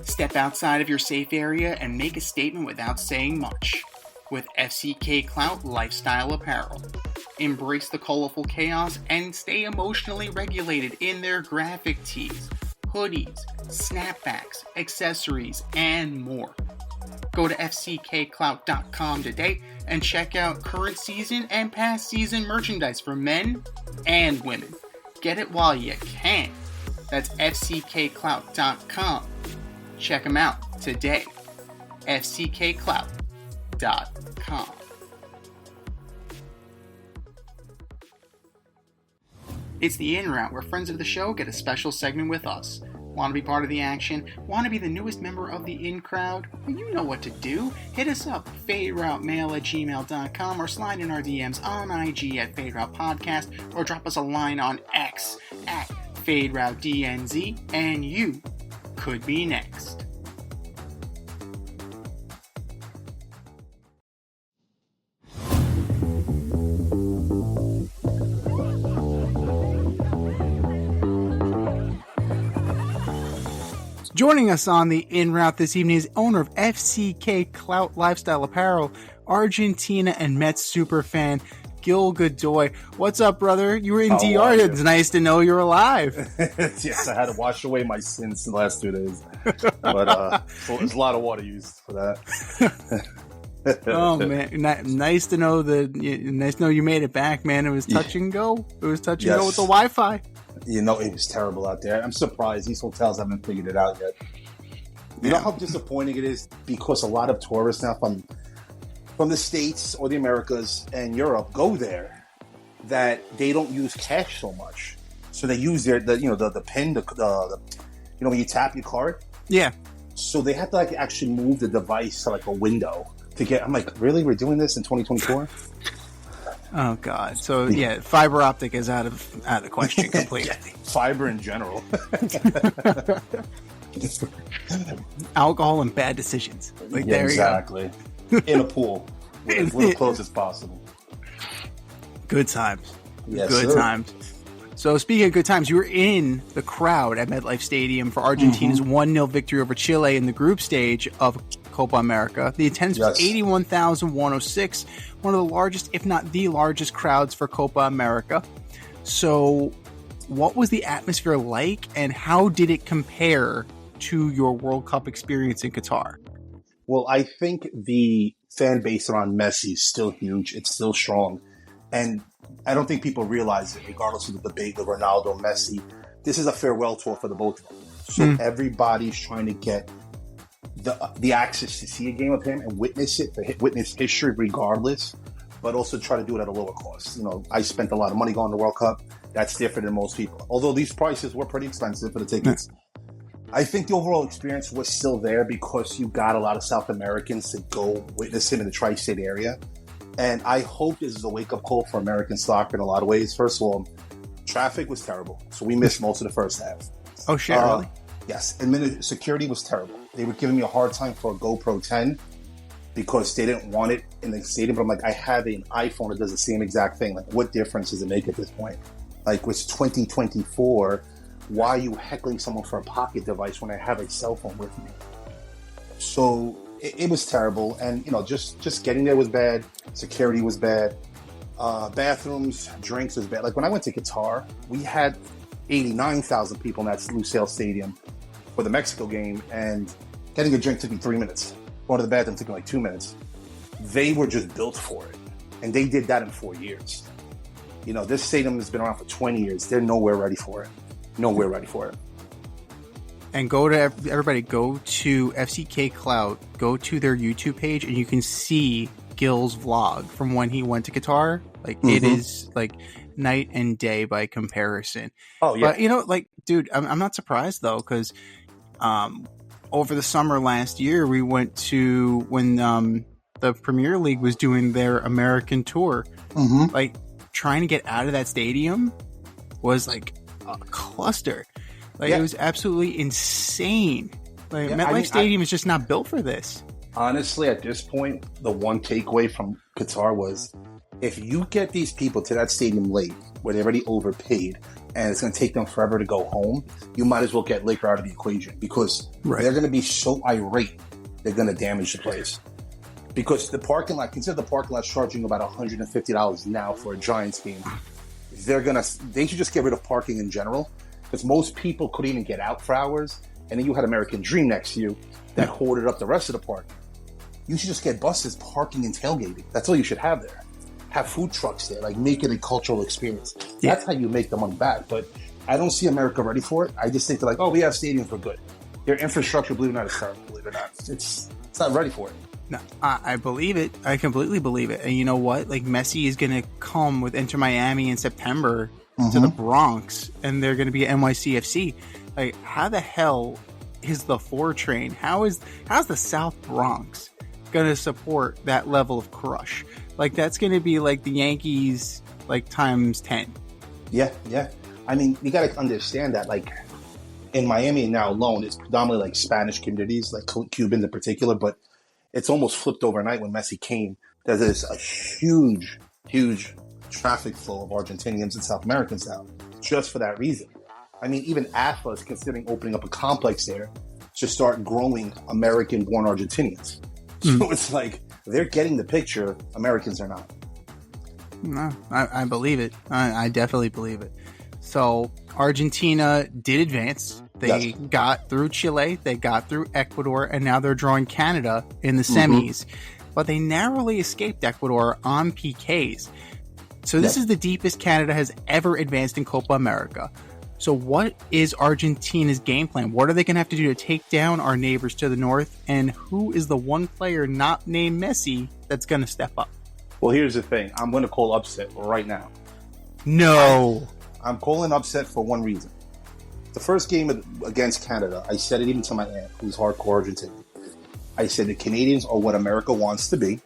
Step outside of your safe area and make a statement without saying much with FCK Clout Lifestyle Apparel. Embrace the colorful chaos and stay emotionally regulated in their graphic tees, hoodies, snapbacks, accessories, and more. Go to fckclout.com today and check out current season and past season merchandise for men and women. Get it while you can. That's fckclout.com. Check them out today. fckclout.com. It's the In Route, where friends of the show get a special segment with us. Want to be part of the action? Want to be the newest member of the In Crowd? Well, you know what to do. Hit us up, faderoutemail@gmail.com, or slide in our DMs on IG at FadeRoutePodcast, or drop us a line on X at FadeRouteDNZ, and you could be next. Joining us on the In Route this evening is owner of FCK Clout Lifestyle Apparel, Argentina and Mets superfan, Gil Godoy. What's up, brother? You were in DR. It's nice to know you're alive. Yes, I had to wash away my sins the last 2 days. But there's a lot of water used for that. Oh, man. Nice to know you made it back, man. It was touch and go. It was touch and go with the Wi-Fi. You know, it was terrible out there. I'm surprised these hotels haven't figured it out yet. You know how disappointing it is, because a lot of tourists now from the States or the Americas and Europe go there, that they don't use cash so much. So they use the pen, when you tap your card. Yeah. So they have to actually move the device to a window to get. I'm like, really? We're doing this in 2024? Oh God! So fiber optic is out of the question completely. Fiber in general. Alcohol and bad decisions. There exactly. You go. In a pool, as close as possible. Good times. Yes, good times. So speaking of good times, you were in the crowd at MetLife Stadium for Argentina's 1-0 victory over Chile in the group stage of Copa America. The attendance was 81,106, one of the largest, if not the largest, crowds for Copa America. So what was the atmosphere like, and how did it compare to your World Cup experience in Qatar? Well, I think the fan base around Messi is still huge. It's still strong. And I don't think people realize it, regardless of the debate with Ronaldo, Messi. This is a farewell tour for the both of them. So everybody's trying to get the access to see a game of him and witness history regardless, but also try to do it at a lower cost. You know, I spent a lot of money going to the World Cup. That's different than most people. Although these prices were pretty expensive for the tickets. I think the overall experience was still there because you got a lot of South Americans to go witness him in the tri-state area. And I hope this is a wake-up call for American soccer in a lot of ways. First of all, traffic was terrible. So we missed most of the first half. Oh, shit, really? Yes. And security was terrible. They were giving me a hard time for a GoPro 10 because they didn't want it in the stadium. But I'm like, I have an iPhone that does the same exact thing. Like, what difference does it make at this point? Like, it's 2024. Why are you heckling someone for a pocket device when I have a cell phone with me? So it was terrible. And, just getting there was bad. Security was bad. Bathrooms, drinks was bad. Like, when I went to Qatar, we had 89,000 people in that Lusail Stadium for the Mexico game, and getting a drink took me 3 minutes. Going to the bathroom took me 2 minutes. They were just built for it. And they did that in 4 years. This stadium has been around for 20 years. They're nowhere ready for it. Nowhere ready for it. And everybody go to FCK Clout, go to their YouTube page, and you can see Gil's vlog from when he went to Qatar. It is night and day by comparison. Oh yeah. But dude, I'm not surprised though, because over the summer last year we went to when the Premier League was doing their American tour. Trying to get out of that stadium was a cluster. It was absolutely insane. MetLife Stadium is just not built for this. Honestly, at this point, the one takeaway from Qatar was, if you get these people to that stadium late, where they already overpaid, and it's going to take them forever to go home, you might as well get Laker out of the equation because they're going to be so irate, they're going to damage the place. Because the parking lot, consider the parking lot charging about $150 now for a Giants game. They should just get rid of parking in general because most people couldn't even get out for hours. And then you had American Dream next to you that hoarded up the rest of the parking. You should just get buses parking and tailgating. That's all you should have there. Have food trucks there, like make it a cultural experience. Yeah. That's how you make the money back. But I don't see America ready for it. I just think they're like, oh, we have stadiums, we're good. Their infrastructure, believe it or not, is terrible. Believe it or not, it's not ready for it. No, I believe it. I completely believe it. And you know what? Like Messi is going to come with Inter Miami in September to the Bronx, and they're going to be at NYCFC. Like, how the hell is the 4 train? How's the South Bronx going to support that level of crush? Like, that's going to be like the Yankees, like times 10. Yeah. I mean, you got to understand that, like, in Miami now alone, it's predominantly like Spanish communities, like Cubans in particular, but it's almost flipped overnight when Messi came. There's a huge traffic flow of Argentinians and South Americans now, just for that reason. I mean, even AFA is considering opening up a complex there to start growing American-born Argentinians. So it's like they're getting the picture. Americans are not. No, I believe it. I definitely believe it. So Argentina did advance. They got through Chile, they got through Ecuador, and now they're drawing Canada in the semis. But they narrowly escaped Ecuador on PKs. So this is the deepest Canada has ever advanced in Copa America. So what is Argentina's game plan? What are they going to have to do to take down our neighbors to the north? And who is the one player not named Messi that's going to step up? Well, here's the thing. I'm going to call upset right now. No. I'm calling upset for one reason. The first game against Canada, I said it even to my aunt, who's hardcore Argentinian. I said the Canadians are what America wants to be.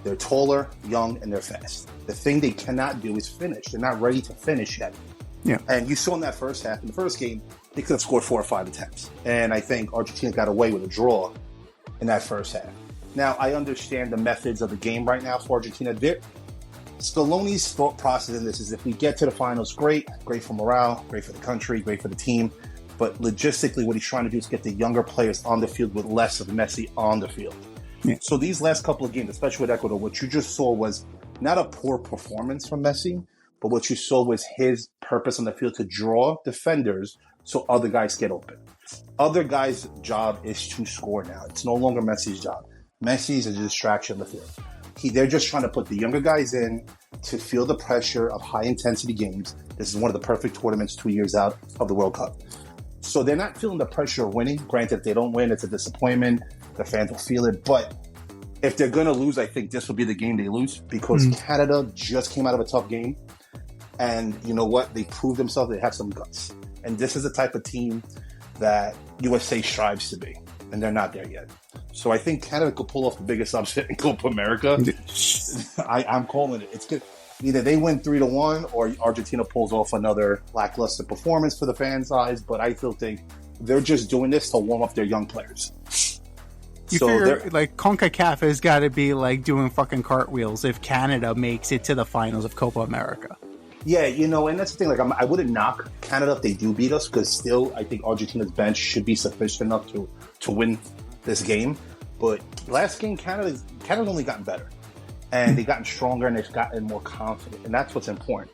They're taller, young, and they're fast. The thing they cannot do is finish. They're not ready to finish yet. Yeah. And you saw in that first half, in the first game, they could have scored 4 or 5 attempts. And I think Argentina got away with a draw in that first half. Now, I understand the methods of the game right now for Argentina. Scaloni's thought process in this is if we get to the finals, great for morale, great for the country, great for the team. But logistically, what he's trying to do is get the younger players on the field with less of Messi on the field. Yeah. So these last couple of games, especially with Ecuador, what you just saw was not a poor performance from Messi, but what you saw was his purpose on the field to draw defenders so other guys get open. Other guys' job is to score now. It's no longer Messi's job. Messi's a distraction on the field. They're just trying to put the younger guys in to feel the pressure of high-intensity games. This is one of the perfect tournaments 2 years out of the World Cup. So they're not feeling the pressure of winning. Granted, if they don't win, it's a disappointment. The fans will feel it. But if they're going to lose, I think this will be the game they lose because Canada just came out of a tough game. And you know what? They proved themselves. They have some guts. And this is the type of team that USA strives to be. And they're not there yet. So I think Canada could pull off the biggest upset in Copa America. I'm calling it. It's good. Either they win 3-1 or Argentina pulls off another lackluster performance for the fans' eyes. But I still think they're just doing this to warm up their young players. You figure, like, CONCACAF has got to be, like, doing fucking cartwheels if Canada makes it to the finals of Copa America. Yeah, you know, and that's the thing. Like, I wouldn't knock Canada if they do beat us because still, I think Argentina's bench should be sufficient enough to win this game. But last game, Canada's only gotten better. And they've gotten stronger and they've gotten more confident. And that's what's important.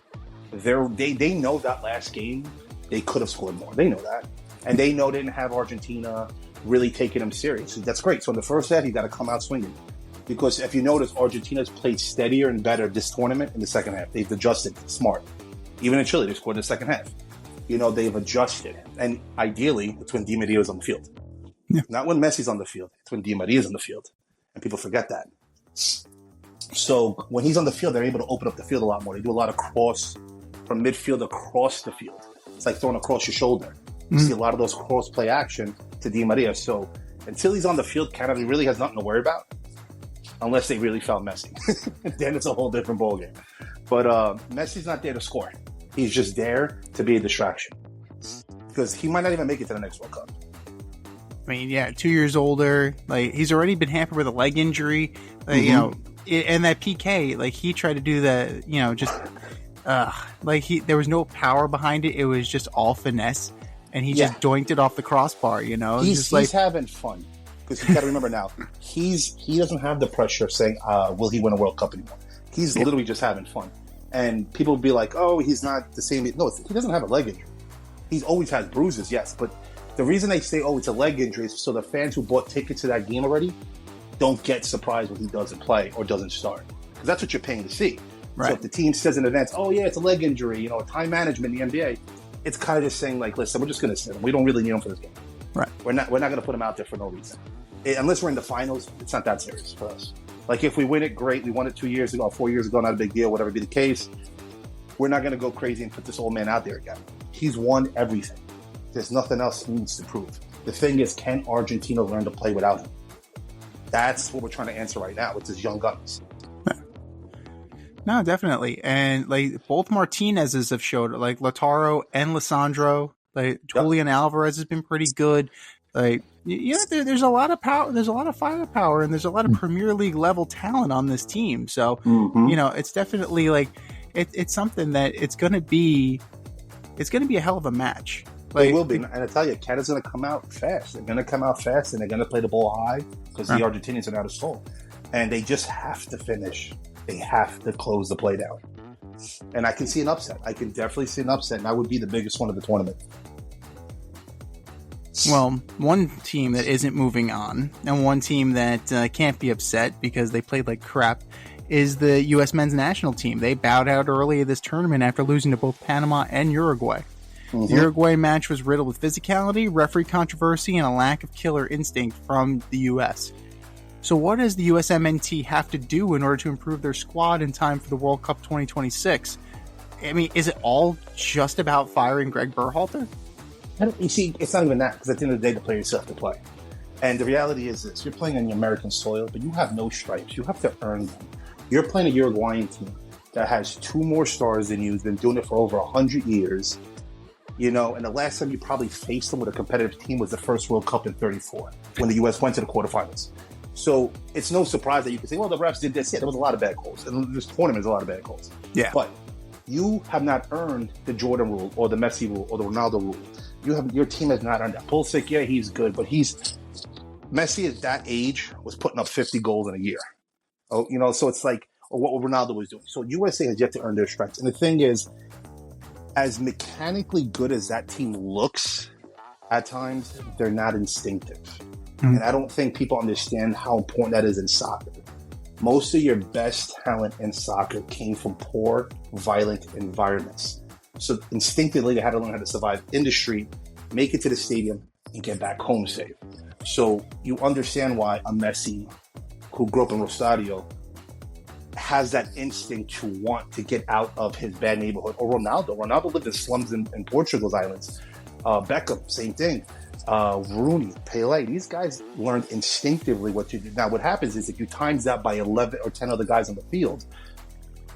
They know that last game, they could have scored more. They know that. And they know they didn't have Argentina really taking them seriously. That's great. So in the first half, you got to come out swinging. Because if you notice, Argentina's played steadier and better this tournament in the second half. They've adjusted smart. Even in Chile, they scored in the second half. You know, they've adjusted. And ideally, it's when Di Maria's on the field. Yeah. Not when Messi's on the field. It's when Di Maria's on the field. And people forget that. So when he's on the field, they're able to open up the field a lot more. They do a lot of cross from midfield across the field. It's like throwing across your shoulder. You see a lot of those cross play action to Di Maria. So until he's on the field, Canada really has nothing to worry about. Unless they really found Messi. Then it's a whole different ballgame. But Messi's not there to score. He's just there to be a distraction. Because he might not even make it to the next World Cup. I mean, yeah, 2 years older. Like, he's already been hampered with a leg injury. Like, you know, and that PK, like, he tried to do that, you know, just there was no power behind it. It was just all finesse, and he just doinked it off the crossbar. You know, he's having fun because you got to remember now he doesn't have the pressure of saying, "Will he win a World Cup anymore?" He's literally just having fun, and people will be like, "Oh, he's not the same." No, he doesn't have a leg injury. He's always had bruises, yes, but the reason they say, "Oh, it's a leg injury," is so the fans who bought tickets to that game already don't get surprised when he doesn't play or doesn't start, because that's what you're paying to see. Right. So if the team says in advance, "Oh yeah, it's a leg injury," you know, time management in the NBA, it's kind of just saying like, "Listen, we're just going to sit him. We don't really need him for this game. Right? We're not going to put him out there for no reason. Unless we're in the finals, it's not that serious for us. Like if we win it, great. We won it 2 years ago, 4 years ago, not a big deal. Whatever be the case, we're not going to go crazy and put this old man out there again. He's won everything. There's nothing else he needs to prove. The thing is, can Argentina learn to play without him? That's what we're trying to answer right now with his young guns." No, definitely. And like both Martinez's have showed it, like Lautaro and Lisandro, like Julian Alvarez has been pretty good. Like, there's a lot of power, there's a lot of firepower, and there's a lot of Premier League level talent on this team. So, you know, it's definitely like, it's something that it's going to be a hell of a match. Like, it will be. And I tell you, Canada's going to come out fast. They're going to come out fast, and they're going to play the ball high because the Argentinians are not as slow. And they just have to finish. They have to close the play down. And I can see an upset. I can definitely see an upset, and that would be the biggest one of the tournament. Well, one team that isn't moving on, and one team that can't be upset because they played like crap, is the U.S. men's national team. They bowed out early in this tournament after losing to both Panama and Uruguay. The Uruguay match was riddled with physicality, referee controversy, and a lack of killer instinct from the U.S. So what does the USMNT have to do in order to improve their squad in time for the World Cup 2026? I mean, is it all just about firing Greg Berhalter? You see, it's not even that, because at the end of the day, the players still have to play. And the reality is this: you're playing on American soil, but you have no stripes. You have to earn them. You're playing a Uruguayan team that has 2 more stars than you, has been doing it for over 100 years. You know, and the last time you probably faced them with a competitive team was the first World Cup in 34, when the U.S. went to the quarterfinals. So it's no surprise that you can say, well, the refs did this. Yeah, there was a lot of bad calls. And this tournament is a lot of bad calls. Yeah. But you have not earned the Jordan rule or the Messi rule or the Ronaldo rule. Your team has not earned that. Pulisic, yeah, he's good, but Messi at that age was putting up 50 goals in a year. Oh, you know, so it's like what Ronaldo was doing. So USA has yet to earn their stripes. And the thing is, as mechanically good as that team looks at times, they're not instinctive. And I don't think people understand how important that is in soccer. Most of your best talent in soccer came from poor, violent environments. So instinctively, they had to learn how to survive in the street, make it to the stadium, and get back home safe. So you understand why a Messi, who grew up in Rosario, has that instinct to want to get out of his bad neighborhood. Or Ronaldo. Ronaldo lived in slums in Portugal's islands. Beckham, same thing. Rooney, Pele, these guys learned instinctively what to do. Now, what happens is if you times that by 11 or 10 other guys on the field,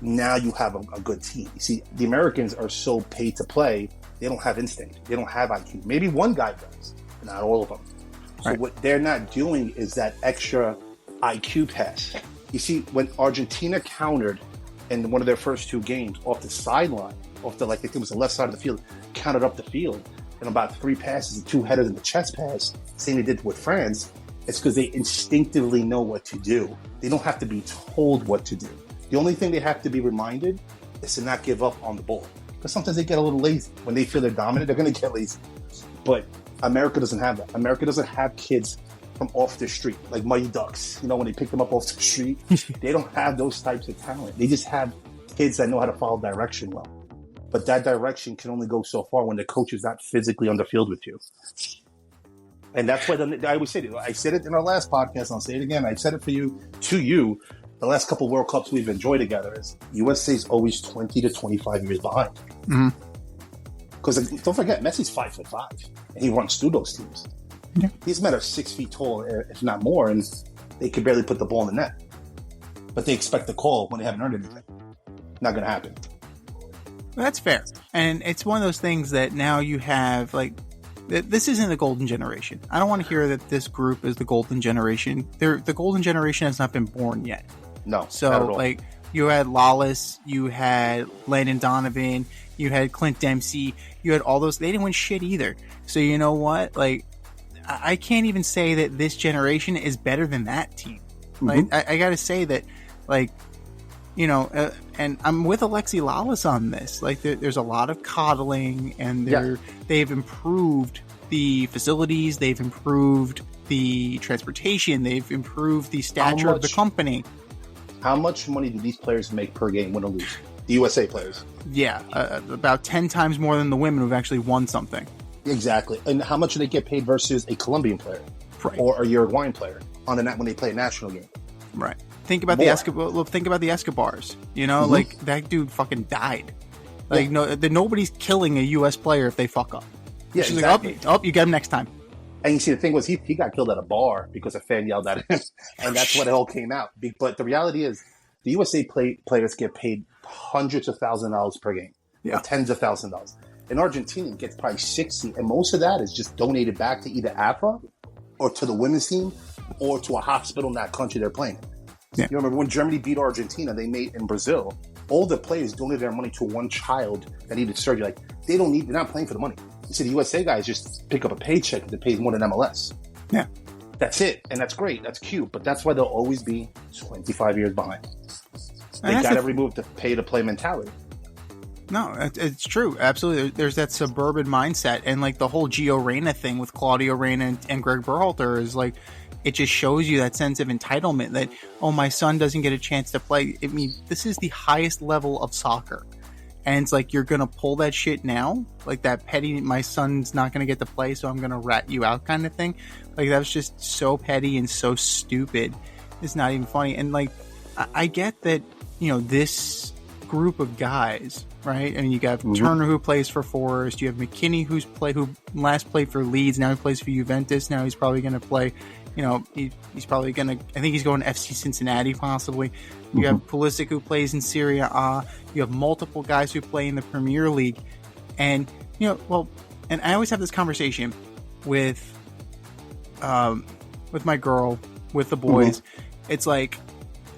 now you have a good team. You see, the Americans are so paid to play, they don't have instinct. They don't have IQ. Maybe one guy does, not all of them. So what they're not doing is that extra IQ pass. You see, when Argentina countered in one of their first 2 games off the sideline, I think it was the left side of the field, countered up the field, and about 3 passes and 2 headers and the chest pass, same they did with France, it's because they instinctively know what to do. They don't have to be told what to do. The only thing they have to be reminded is to not give up on the ball. Because sometimes they get a little lazy. When they feel they're dominant, they're going to get lazy. But America doesn't have that. America doesn't have kids from off the street, like Mighty Ducks. You know, when they pick them up off the street, they don't have those types of talent. They just have kids that know how to follow direction well. But that direction can only go so far when the coach is not physically on the field with you. And that's why I always say it. I said it in our last podcast, and I'll say it again. I said it to you. The last couple of World Cups we've enjoyed together is USA is always 20 to 25 years behind. Because don't forget, Messi's 5'5", and he runs through those teams. Yeah. These men are 6 feet tall, if not more, and they could barely put the ball in the net. But they expect the call when they haven't earned anything. Not going to happen. That's fair. And it's one of those things that now you have, like, this isn't the golden generation. I don't want to hear that this group is the golden generation. The golden generation has not been born yet. No. So, like, You had Lawless, you had Landon Donovan, you had Clint Dempsey, you had all those. They didn't win shit either. So you know what? Like, I can't even say that this generation is better than that team. Like, I got to say that, like, you know, and I'm with Alexi Lawless on this. Like, there's a lot of coddling, and they've improved the facilities, they've improved the transportation, they've improved the stature of the company. How much money do these players make per game, win or lose? The USA players. Yeah, about 10 times more than the women who've actually won something. Exactly. And how much do they get paid versus a Colombian player, right, or a Uruguayan player on the when they play a national game? Right. Think about the Escobars. You know, like, that dude fucking died. Like, nobody's killing a U.S. player if they fuck up. Yeah, she's exactly. Like, you get him next time. And you see, the thing was, he got killed at a bar because a fan yelled at him, and that's when it all came out. But the reality is, the USA players get paid hundreds of thousands of dollars per game, or tens of thousands of dollars. An Argentinian gets probably 60, and most of that is just donated back to either AFA or to the women's team or to a hospital in that country they're playing in. Yeah. You remember when Germany beat Argentina, they made in Brazil, all the players donated their money to one child that needed surgery. Like, they're not playing for the money. You see, the USA guys just pick up a paycheck that pays more than MLS. Yeah. That's it. And that's great. That's cute. But that's why they'll always be 25 years behind. They got to remove the pay-to-play mentality. No, it's true. Absolutely. There's that suburban mindset. And, like, the whole Gio Reyna thing with Claudio Reyna and Greg Berhalter is, like, it just shows you that sense of entitlement that, oh, my son doesn't get a chance to play. I mean, this is the highest level of soccer. And it's like, you're going to pull that shit now? Like, that petty, my son's not going to get to play, so I'm going to rat you out kind of thing? Like, that was just so petty and so stupid. It's not even funny. And, like, I get that, you know, this group of guys, right? I mean, you got Turner, who plays for Forest. You have McKinney, who last played for Leeds. Now he plays for Juventus. Now he's probably going to play, you know, he's probably going to, I think he's going to FC Cincinnati possibly. You have Pulisic, who plays in Serie A. You have multiple guys who play in the Premier League. And, you know, well, and I always have this conversation with my girl, with the boys. It's like,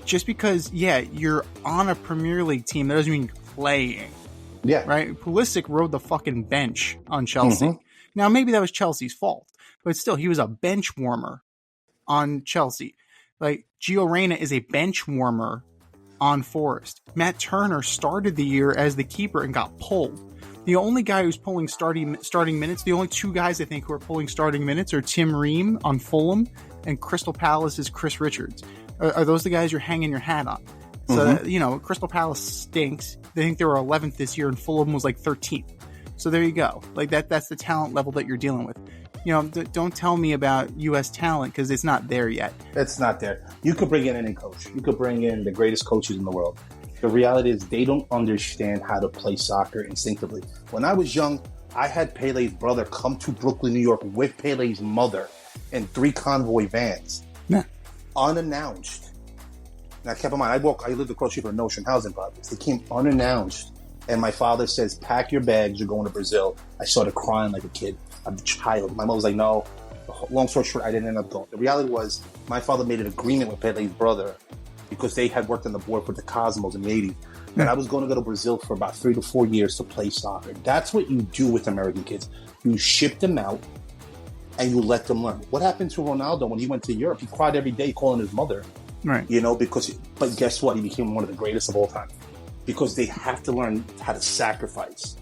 just because, you're on a Premier League team, that doesn't mean you're playing. Yeah. Right? Pulisic rode the fucking bench on Chelsea. Now, maybe that was Chelsea's fault, but still, he was a bench warmer on Chelsea. Like, Gio Reyna is a bench warmer on Forest. Matt Turner started the year as the keeper and got pulled. The only guy who's pulling starting minutes, the only two guys I think who are pulling starting minutes are Tim Ream on Fulham and Crystal Palace's Chris Richards. Are those the guys you're hanging your hat on? So, that, you know, Crystal Palace stinks. They think they were 11th this year, and Fulham was like 13th. So there you go. Like, that's the talent level that you're dealing with. You know, don't tell me about U.S. talent, because it's not there yet. It's not there. You could bring in any coach. You could bring in the greatest coaches in the world. The reality is, they don't understand how to play soccer instinctively. When I was young, I had Pele's brother come to Brooklyn, New York with Pele's mother in 3 convoy vans. Yeah. Unannounced. Now, keep in mind, I lived across the street from Notion housing projects. They came unannounced, and my father says, "Pack your bags, you're going to Brazil." I started crying like a kid, a child. My mom was like, "No." Long story short, I didn't end up going. The reality was, my father made an agreement with Pele's brother because they had worked on the board for the Cosmos in the 80s. And I was going to go to Brazil for about 3 to 4 years to play soccer. That's what you do with American kids. You ship them out, and you let them learn. What happened to Ronaldo when he went to Europe? He cried every day calling his mother. Right. You know, but guess what? He became one of the greatest of all time. Because they have to learn how to sacrifice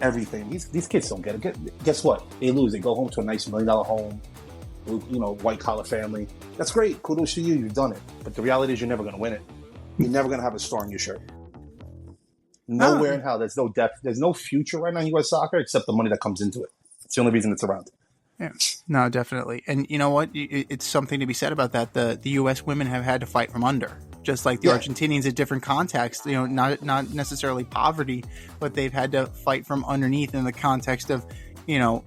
everything. These kids don't get it. Guess what? They lose. They go home to a nice $1 million home, you know, white collar family. That's great. Kudos to you. You've done it. But the reality is, you're never going to win it. You're never going to have a star on your shirt. Nowhere in hell. There's no depth. There's no future right now in U.S. soccer except the money that comes into it. It's the only reason it's around. Yeah, no, definitely. And you know what? It's something to be said about that. The U.S. women have had to fight from under, just like the Argentinians at different contexts. You know, not necessarily poverty, but they've had to fight from underneath in the context of, you know,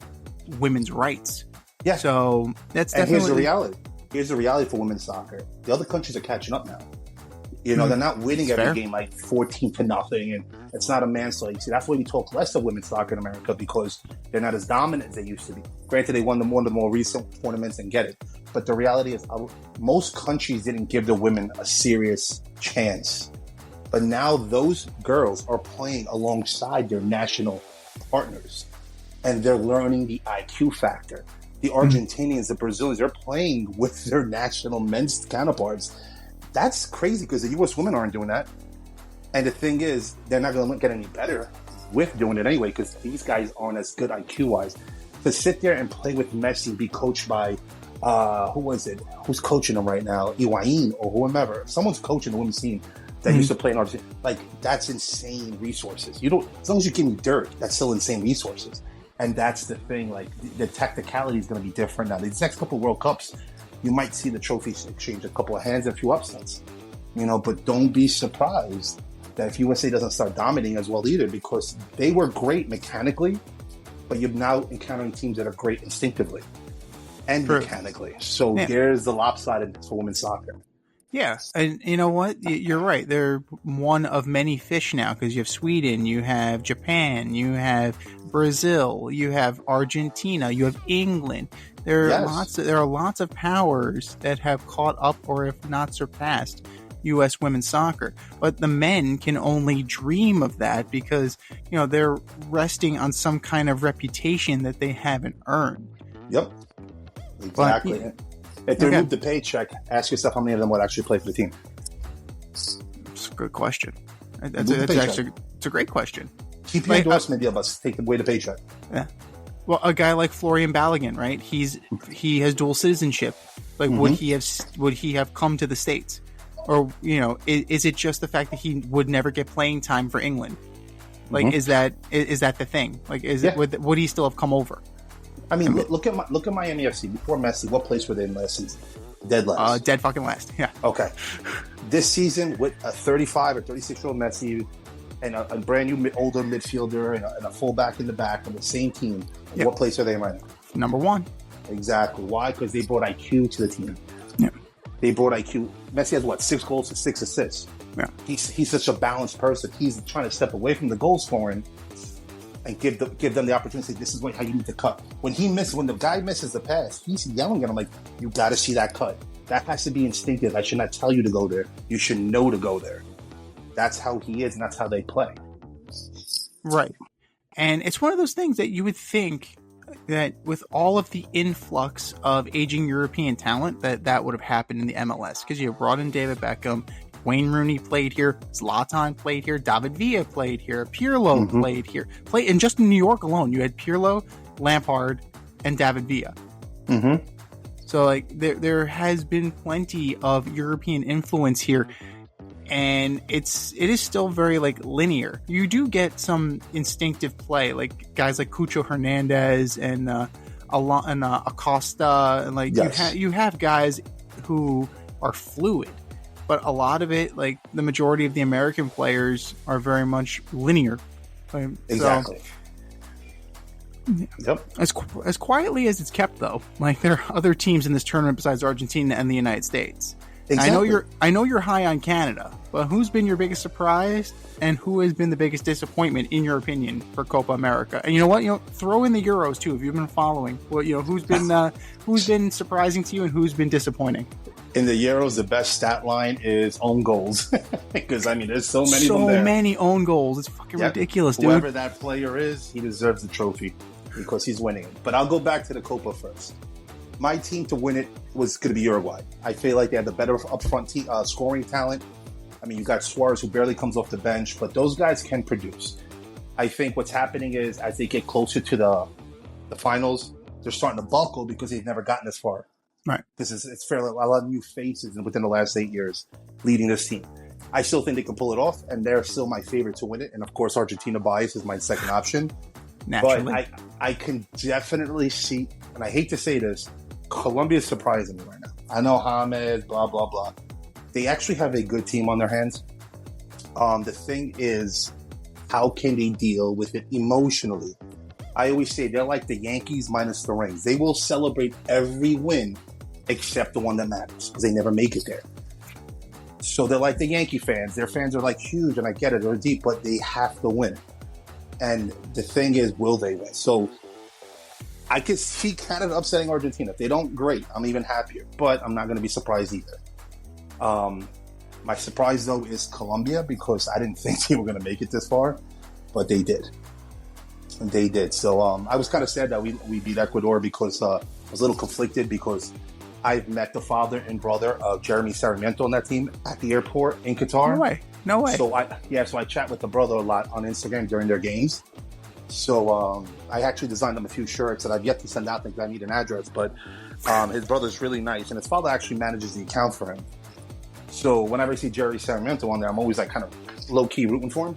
women's rights. Yeah. So that's definitely. And here's the reality. Here's the reality for women's soccer. The other countries are catching up now. You know, they're not winning every game like 14-0, and it's not a manslaughter. See, that's why we talk less of women's soccer in America, because they're not as dominant as they used to be. Granted, they won one of the more recent tournaments and get it. But the reality is, most countries didn't give the women a serious chance But now those girls are playing alongside their national partners, and they're learning the IQ factor. The Argentinians, the Brazilians, they're playing with their national men's counterparts. That's crazy because the U.S. women aren't doing that. And the thing is, they're not going to get any better with doing it anyway because these guys aren't as good IQ-wise. To sit there and play with Messi, be coached by, who was it? Who's coaching them right now? Higuain or whomever. Someone's coaching the women's team that used to play in Argentina. Like, that's insane resources. You don't, as long as you give me dirt, that's still insane resources. And that's the thing. Like, the technicality is going to be different now. These next couple of World Cups, you might see the trophies exchange a couple of hands and a few upsets. You know, but don't be surprised that if USA doesn't start dominating as well either, because they were great mechanically, but you're now encountering teams that are great instinctively and mechanically. So there's the lopsidedness for women's soccer. Yeah, and you know what? You're right. They're one of many fish now because you have Sweden, you have Japan, you have Brazil, you have Argentina, you have England. There are lots of powers that have caught up or if not surpassed U.S. women's soccer, but the men can only dream of that because, you know, they're resting on some kind of reputation that they haven't earned. Yep, exactly. But, if they remove the paycheck, ask yourself how many of them would actually play for the team. It's a good question. It's a great question. Keep your endorsement deal, but take away the paycheck. Yeah. Well, a guy like Florian Balogun, right? He has dual citizenship. Like, would he have come to the States? Or, you know, is it just the fact that he would never get playing time for England? Like, is that the thing? Like, would he still have come over? I mean, look at Miami FC before Messi. What place were they in last season? Dead last. Dead fucking last. Yeah. Okay. This season with a 35 or 36-year-old Messi and a brand new older midfielder and a fullback in the back on the same team. What place are they in right now? Number one. Exactly. Why? Because they brought IQ to the team. Yeah. They brought IQ. Messi has 6 goals and 6 assists. Yeah. He's such a balanced person. He's trying to step away from the goal scoring and give them the opportunity. This is how you need to cut. When the guy misses the pass, he's yelling at him like, "You got to see that cut. That has to be instinctive. I should not tell you to go there. You should know to go there." That's how he is, and that's how they play. Right. And it's one of those things that you would think that with all of the influx of aging European talent, that would have happened in the MLS because you brought in David Beckham. Wayne Rooney played here. Zlatan played here. David Villa played here. Pirlo played here. And just in New York alone, you had Pirlo, Lampard, and David Villa. So, like, there has been plenty of European influence here, and it is still very, like, linear. You do get some instinctive play, like guys like Cucho Hernandez and Acosta, and like you have guys who are fluid. But a lot of it, like the majority of the American players, are very much linear. Exactly. Yep. As quietly as it's kept, though, like there are other teams in this tournament besides Argentina and the United States. Exactly. I know you're high on Canada, but who's been your biggest surprise and who has been the biggest disappointment in your opinion for Copa America? And you know what? You know, throw in the Euros too if you've been following. Well, you know, who's been surprising to you and who's been disappointing? In the Euros, the best stat line is own goals. Because, I mean, there's so many of them there. So many own goals. It's fucking ridiculous, dude. Whoever that player is, he deserves the trophy because he's winning it. But I'll go back to the Copa first. My team to win it was going to be Uruguay. I feel like they had the better upfront scoring talent. I mean, you got Suarez, who barely comes off the bench, but those guys can produce. I think what's happening is as they get closer to the finals, they're starting to buckle because they've never gotten this far. Right. It's fairly a lot of new faces within the last 8 years leading this team. I still think they can pull it off, and they're still my favorite to win it. And of course, Argentina bias is my second option. Naturally. But I can definitely see, and I hate to say this, Colombia is surprising me right now. I know James, blah, blah, blah. They actually have a good team on their hands. The thing is, how can they deal with it emotionally? I always say they're like the Yankees minus the rings. They will celebrate every win except the one that matters because they never make it there. So they're like the Yankee fans. Their fans are like huge, and I get it, they're deep, but they have to win. And the thing is, will they win? So I could see Canada upsetting Argentina. If they don't, great. I'm even happier. But I'm not going to be surprised either. My surprise, though, is Colombia, because I didn't think they were going to make it this far, but they did. They did. So I was kind of sad that we beat Ecuador, because I was a little conflicted, because I've met the father and brother of Jeremy Sarmiento on that team at the airport in Qatar. No way. So I chat with the brother a lot on Instagram during their games. So I actually designed them a few shirts that I've yet to send out because I need an address. But his brother's really nice, and his father actually manages the account for him. So whenever I see Jerry Sarmiento on there, I'm always like kind of low key rooting for him.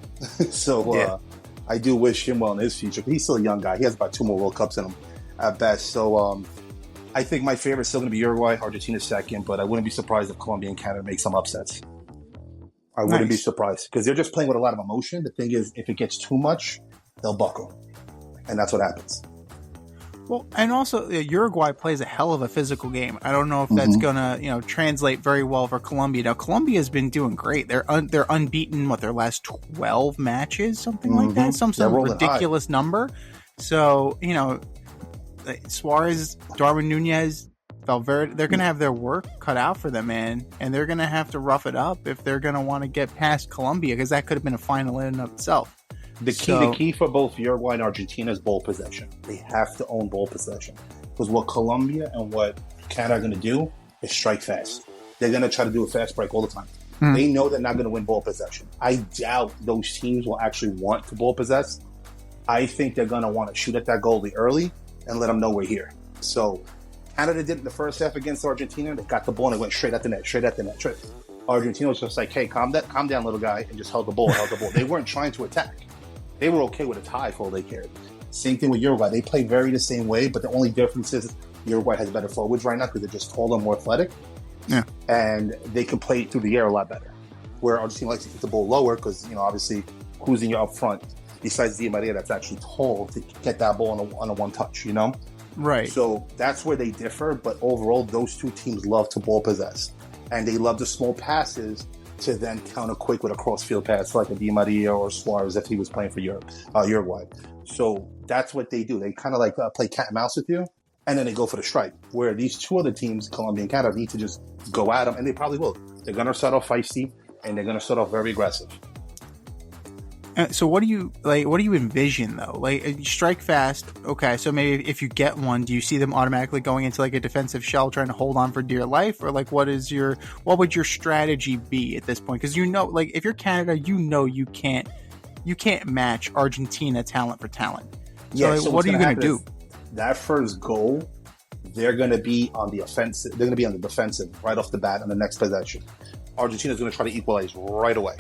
So I do wish him well in his future. He's still a young guy. He has about 2 more World Cups in him at best. So I think my favorite is still going to be Uruguay, Argentina second, but I wouldn't be surprised if Colombia and Canada make some upsets. I wouldn't be surprised, because they're just playing with a lot of emotion. The thing is, if it gets too much, they'll buckle, and that's what happens. Well, and also Uruguay plays a hell of a physical game. I don't know if that's gonna translate very well for Colombia. Now Colombia's been doing great. They're unbeaten. Their last 12 matches, something like that, some ridiculous number. So Suarez, Darwin Nunez, Valverde, they're gonna have their work cut out for them, man, and they're gonna have to rough it up if they're gonna want to get past Colombia, because that could have been a final in and of itself. The key for both Uruguay and Argentina is ball possession. They have to own ball possession, because what Colombia and what Canada are going to do is strike fast. They're going to try to do a fast break all the time. They know they're not going to win ball possession. I doubt those teams will actually want to ball possess. I think they're going to want to shoot at that goalie early and let them know we're here. So Canada did it in the first half against Argentina. They got the ball and they went straight at the net. Argentina was just like, hey, calm down, little guy, and just held the ball. They weren't trying to attack. They were okay with a tie for all they cared. Same thing with Uruguay. They play very the same way, but the only difference is Uruguay has better forwards right now because they're just taller and more athletic. Yeah. And they can play through the air a lot better. Where Argentina likes to keep the ball lower because, obviously, who's in your up front besides Di Maria that's actually tall to get that ball on a one touch, Right. So that's where they differ, but overall, those two teams love to ball possess. And they love the small passes to then counter quick with a cross-field pass like a Di Maria or Suarez if he was playing for Uruguay. So that's what they do. They kind of like play cat and mouse with you, and then they go for the strike. Where these two other teams, Colombia and Canada, need to just go at them, and they probably will. They're going to start off feisty, and they're going to start off very aggressive. So what do you envision though? Like strike fast. Okay, so maybe if you get one, do you see them automatically going into like a defensive shell, trying to hold on for dear life, or like what would your strategy be at this point? Because like if you're Canada, you can't match Argentina talent for talent. So what are you going to do? That first goal, they're going to be on the offensive. They're going to be on the defensive right off the bat on the next possession. Argentina's going to try to equalize right away.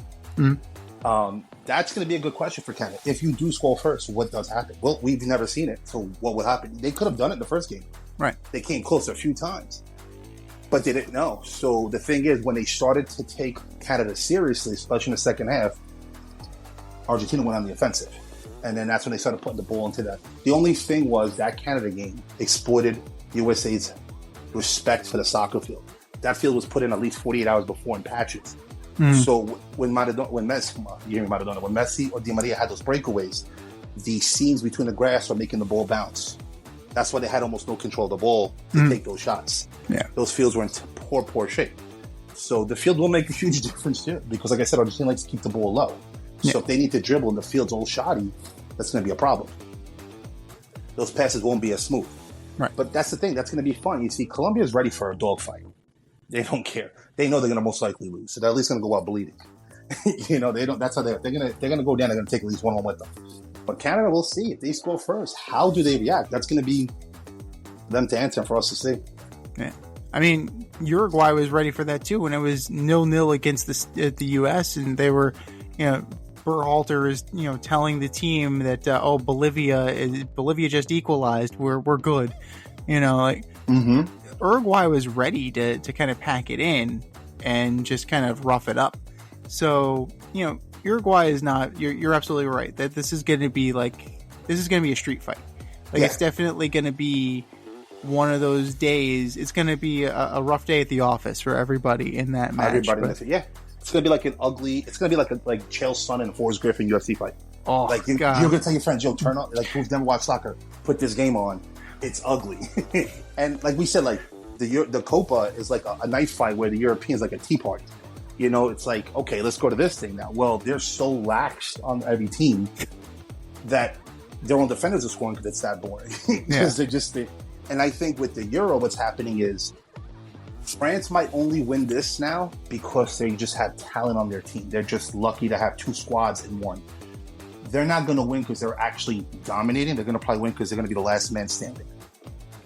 That's going to be a good question for Canada. If you do score first, what does happen? Well, we've never seen it, so what would happen? They could have done it in the first game. Right. They came close a few times, but they didn't know. So the thing is, when they started to take Canada seriously, especially in the second half, Argentina went on the offensive. And then that's when they started putting the ball into that. The only thing was that Canada game exploited USA's respect for the soccer field. That field was put in at least 48 hours before in patches. So when Messi or Di Maria had those breakaways, the seams between the grass were making the ball bounce. That's why they had almost no control of the ball to take those shots. Yeah. Those fields were in poor shape. So the field will make a huge difference too, because like I said, Argentina likes to keep the ball low. So if they need to dribble and the field's all shoddy, that's going to be a problem. Those passes won't be as smooth. Right. But that's the thing. That's going to be fun. You see, Colombia is ready for a dogfight. They don't care. They know they're going to most likely lose, so they're at least going to go out bleeding. They don't. That's how they're going to go down. They're going to take at least one with them. But Canada, we'll see if they score first. How do they react? That's going to be them to answer for us to see. Yeah, I mean, Uruguay was ready for that too when it was 0-0 against the U.S. and they were, Berhalter is telling the team that Bolivia just equalized. We're good. Uruguay was ready to kind of pack it in and just kind of rough it up. So, Uruguay is not, you're absolutely right that this is going to be a street fight. It's definitely going to be one of those days. It's going to be a rough day at the office for everybody in that match. It's going to be like it's going to be like Chael Sonnen and Forrest Griffin UFC fight. Oh, you're going to tell your friends, turn on, who's never watched soccer, put this game on. It's ugly. And like we said, the Copa is like a knife fight where the Europeans like a tea party. It's like, okay, let's go to this thing now. Well, they're so lax on every team that their own defenders are scoring because it's that boring. And I think with the Euro, what's happening is France might only win this now because they just have talent on their team. They're just lucky to have 2 squads in one. They're not going to win because they're actually dominating. They're going to probably win because they're going to be the last man standing.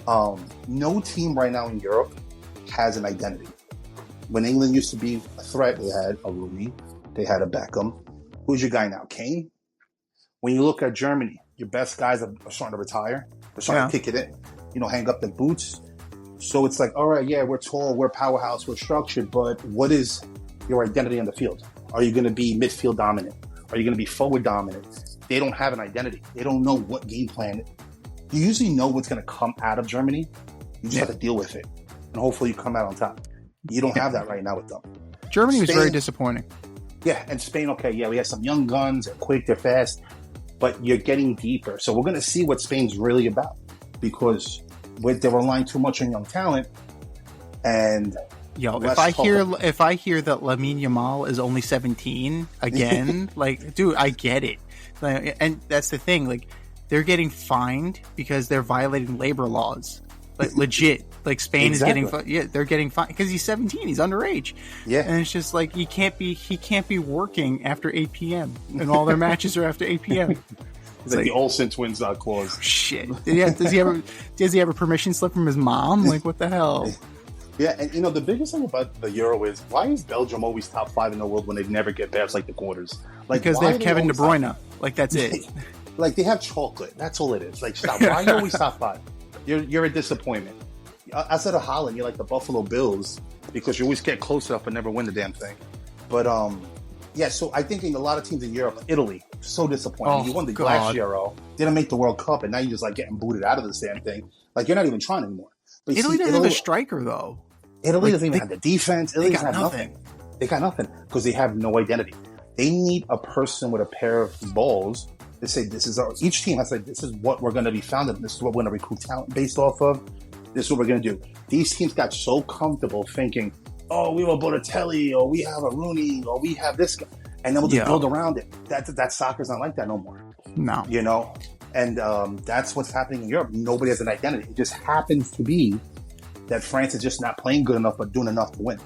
No team right now in Europe has an identity. When England used to be a threat, they had a Rooney, they had a Beckham. Who's your guy now? Kane? When you look at Germany, your best guys are starting to retire. They're starting to kick it in, hang up the boots. So it's like, all right, yeah, we're tall, we're powerhouse, we're structured, but what is your identity on the field? Are you going to be midfield dominant? Are you going to be forward dominant? They don't have an identity. They don't know what game plan. You usually know what's going to come out of Germany. You just have to deal with it. And hopefully you come out on top. You don't have that right now with them. Germany was very disappointing. Yeah, and Spain, okay, yeah, we have some young guns. They're quick, they're fast. But you're getting deeper. So we're going to see what Spain's really about. Because they're relying too much on young talent. And if I hear that Lamine Yamal is only 17 again, like, dude, I get it. And that's the thing, like, they're getting fined because they're violating labor laws. Like, legit. Like, Spain is getting they're getting fined because he's 17, he's underage. Yeah. And it's just like he can't be working after 8 p.m. and all their matches are after 8 p.m. It's like the Olsen twins clause. Shit. Does he have a permission slip from his mom? Like, what the hell? Yeah, and the biggest thing about the Euro is, why is Belgium always top 5 in the world when they never get past like the quarters? Like, because they have Kevin De Bruyne. Like, that's it. Like, they have chocolate. That's all it is. Like, stop. Why are you always top 5? You're a disappointment. Outside of Holland, you're like the Buffalo Bills because you always get close enough but never win the damn thing. But so I think in a lot of teams in Europe, Italy, so disappointing. You won the last Euro, didn't make the World Cup, and now you're just like getting booted out of this damn thing. Like, you're not even trying anymore. But Italy doesn't have a striker though. Italy doesn't even have the defense. Italy doesn't have nothing. They got nothing because they have no identity. They need a person with a pair of balls to say, each team has to say, this is what we're going to be founded. This is what we're going to recruit talent based off of. This is what we're going to do. These teams got so comfortable thinking, oh, we have a Balotelli, or we have a Rooney, or we have this guy. And then we'll just build around it. That soccer's not like that no more. No. And that's what's happening in Europe. Nobody has an identity. It just happens to be that France is just not playing good enough, but doing enough to win.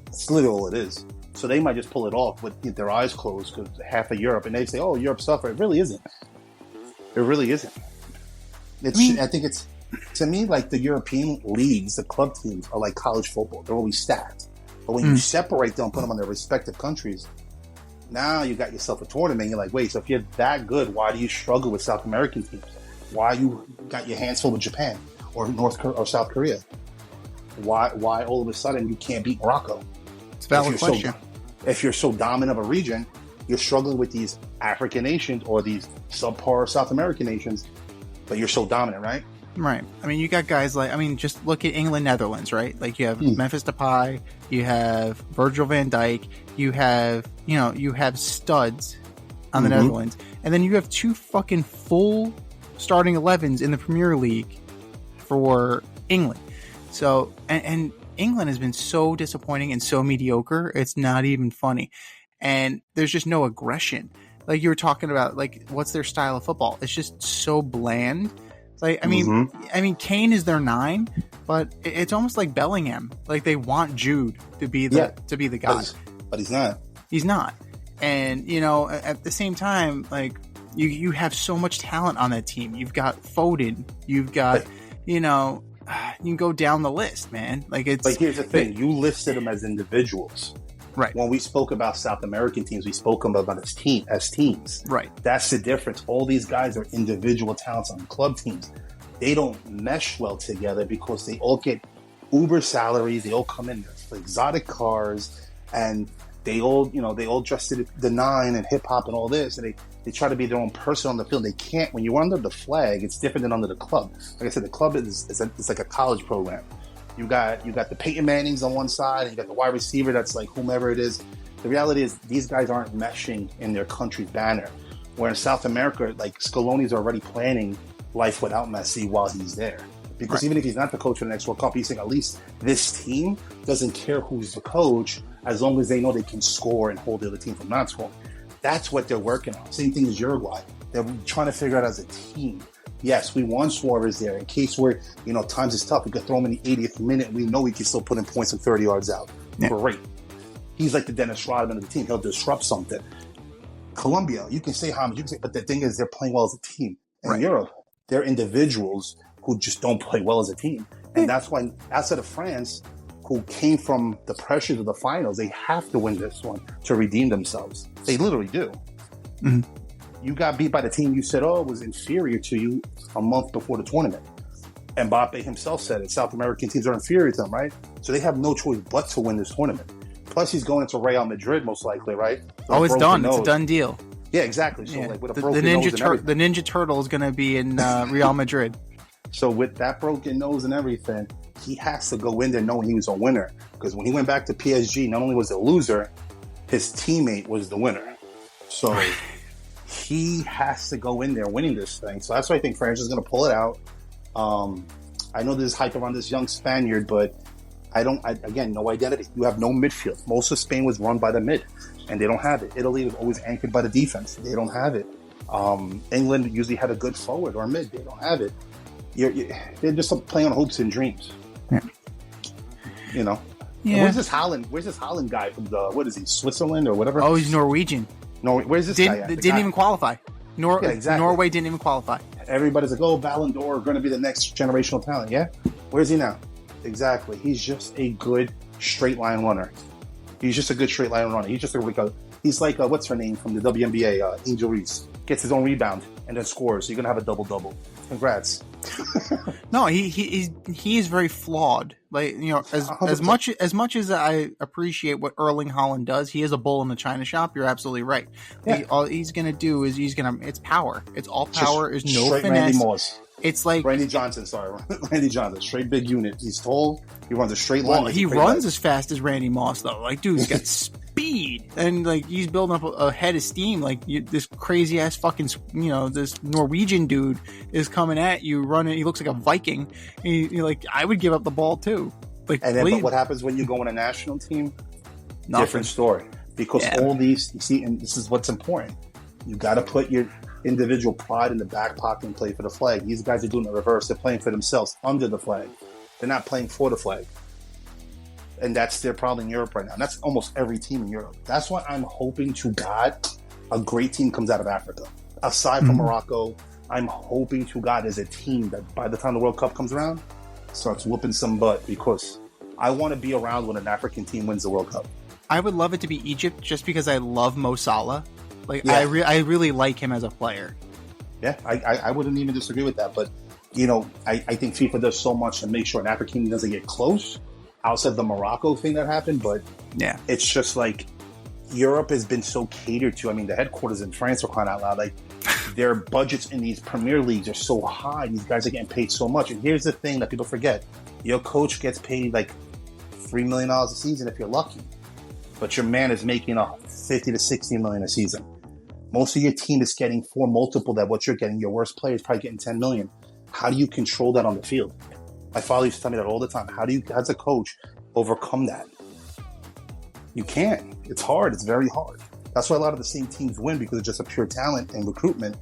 That's literally all it is. So they might just pull it off with their eyes closed because half of Europe, and they say, oh, Europe suffered. It really isn't. It really isn't. I think it's, to me, like the European leagues, the club teams are like college football. They're always stacked. But when you separate them, put them on their respective countries, now you got yourself a tournament. You're like, wait, so if you're that good, why do you struggle with South American teams? Why you got your hands full with Japan or South Korea? Why all of a sudden you can't beat Morocco? It's a valid question. If you're so dominant of a region, you're struggling with these African nations or these subpar South American nations, but you're so dominant, right? Right. I mean, you got guys like, just look at England, Netherlands, right? Like, you have Memphis Depay, you have Virgil van Dijk, you have studs on the Netherlands, and then you have 2 fucking full starting 11s in the Premier League for England. So, and England has been so disappointing and so mediocre, it's not even funny. And there's just no aggression. Like you were talking about, like, what's their style of football? It's just so bland. Like, I mean, Kane is their 9, but it's almost like Bellingham. Like, they want Jude to be the guy, but he's not. He's not. And at the same time, like, you have so much talent on that team. You've got Foden. You've got you can go down the list, man. Like, it's. But here's the thing: you listed them as individuals. Right. When we spoke about South American teams, we spoke about as teams. Right. That's the difference. All these guys are individual talents on club teams. They don't mesh well together because they all get uber salaries. They all come in for exotic cars, and they all dress to the 9 and hip hop and all this, and they try to be their own person on the field. They can't. When you're under the flag, it's different than under the club. Like I said, the club it's like a college program. You got the Peyton Mannings on one side, and you got the wide receiver that's like whomever it is. The reality is these guys aren't meshing in their country's banner. Where in South America, like, Scaloni's already planning life without Messi while he's there. Because even if he's not the coach for the next World Cup, he's saying at least this team doesn't care who's the coach as long as they know they can score and hold the other team from not scoring. That's what they're working on. Same thing as Uruguay. They're trying to figure out as a team. Yes, we want Suarez there in case we're, times is tough. We could throw him in the 80th minute. We know we can still put in points from 30 yards out. Yeah. Great. He's like the Dennis Rodman of the team. He'll disrupt something. Colombia, you can say how much you can say, but the thing is, they're playing well as a team. In Europe, they're individuals who just don't play well as a team. And that's why, outside of France, who came from the pressures of the finals, they have to win this one to redeem themselves. They literally do. Mm-hmm. You got beat by the team you said, was inferior to you a month before the tournament. Mbappe himself said it. South American teams are inferior to them, right? So they have no choice but to win this tournament. Plus, he's going into Real Madrid, most likely, right? It's done. It's a done deal. Yeah, exactly. So, with a the broken nose and everything. The Ninja Turtle is going to be in Real Madrid. So with that broken nose and everything, he has to go in there knowing he was a winner. Because when he went back to PSG, not only was he a loser, his teammate was the winner. So he has to go in there winning this thing. So that's why I think France is going to pull it out. I know there's hype around this young Spaniard, but again, no identity. You have no midfield. Most of Spain was run by the mid, and they don't have it. Italy was always anchored by the defense. They don't have it. England usually had a good forward or mid. They don't have it. They're just playing on hopes and dreams. Yeah. Yeah. Where's this Holland guy from what is he, Switzerland or whatever? Oh, he's Norwegian. Where's this guy at? Didn't even qualify. Exactly. Norway didn't even qualify. Everybody's like, Ballon d'Or, going to be the next generational talent. Yeah? Where's he now? Exactly. He's just a good straight line runner. He's just a good straight line runner. He's just he's like what's her name from the WNBA, Angel Reese. Gets his own rebound and then scores. So you're gonna have a double-double. Congrats. No, he is very flawed. Like, as much as I appreciate what Erling Haaland does, he is a bull in the china shop. You're absolutely right. Yeah. All he's gonna do is it's power. It's all power. There's no finesse. Randy Moss. It's like Randy Johnson, straight big unit. He's tall. He runs a straight line. Well, he runs as fast as Randy Moss, though. Like, dude's got speed, and like he's building up a head of steam. Like this crazy ass fucking, this Norwegian dude is coming at you, running. He looks like a Viking. You're like, I would give up the ball too. Like, and then, but what happens when you go on a national team? Nothing. Different story. Because all these, you see, and this is what's important. You got to put your individual pride in the back pocket and play for the flag. These guys are doing the reverse. They're playing for themselves under the flag. They're not playing for the flag. And that's their problem in Europe right now. And that's almost every team in Europe. That's why I'm hoping to God a great team comes out of Africa. Aside from Morocco, I'm hoping to God there's a team that by the time the World Cup comes around starts whooping some butt, because I want to be around when an African team wins the World Cup. I would love it to be Egypt just because I love Mo Salah. I really like him as a player. Yeah, I wouldn't even disagree with that. But, I think FIFA does so much to make sure an African team doesn't get close outside the Morocco thing that happened. But yeah, it's just like Europe has been so catered to. I mean, the headquarters in France are crying out loud. Like, their budgets in these Premier Leagues are so high. These guys are getting paid so much. And here's the thing that people forget. Your coach gets paid like $3 million a season if you're lucky. But your man is making $50 to $60 million a season. Most of your team is getting multiple that what you're getting. Your worst player is probably getting $10 million. How do you control that on the field? My father used to tell me that all the time. How do you, as a coach, overcome that? You can't. It's hard. It's very hard. That's why a lot of the same teams win, because it's just a pure talent and recruitment.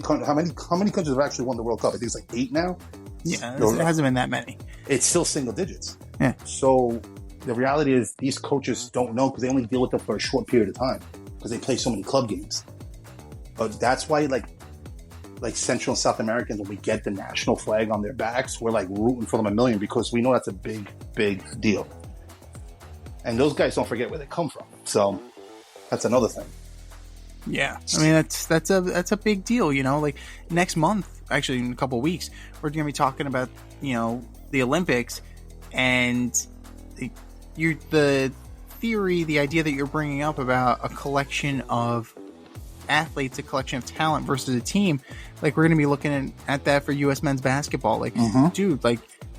How many countries have actually won the World Cup? I think it's like 8 now. Yeah, it hasn't been that many. It's still single digits. Yeah. So the reality is these coaches don't know, because they only deal with them for a short period of time because they play so many club games. But that's why, like Central and South Americans, when we get the national flag on their backs, we're like rooting for them a million, because we know that's a big, big deal. And those guys don't forget where they come from. So that's another thing. Yeah, I mean that's a big deal. Like next month, actually in a couple of weeks, we're going to be talking about the Olympics, and the theory, the idea that you're bringing up about a collection of athletes, a collection of talent versus a team. Like, we're going to be looking at that for U.S. men's basketball. Like, dude, like,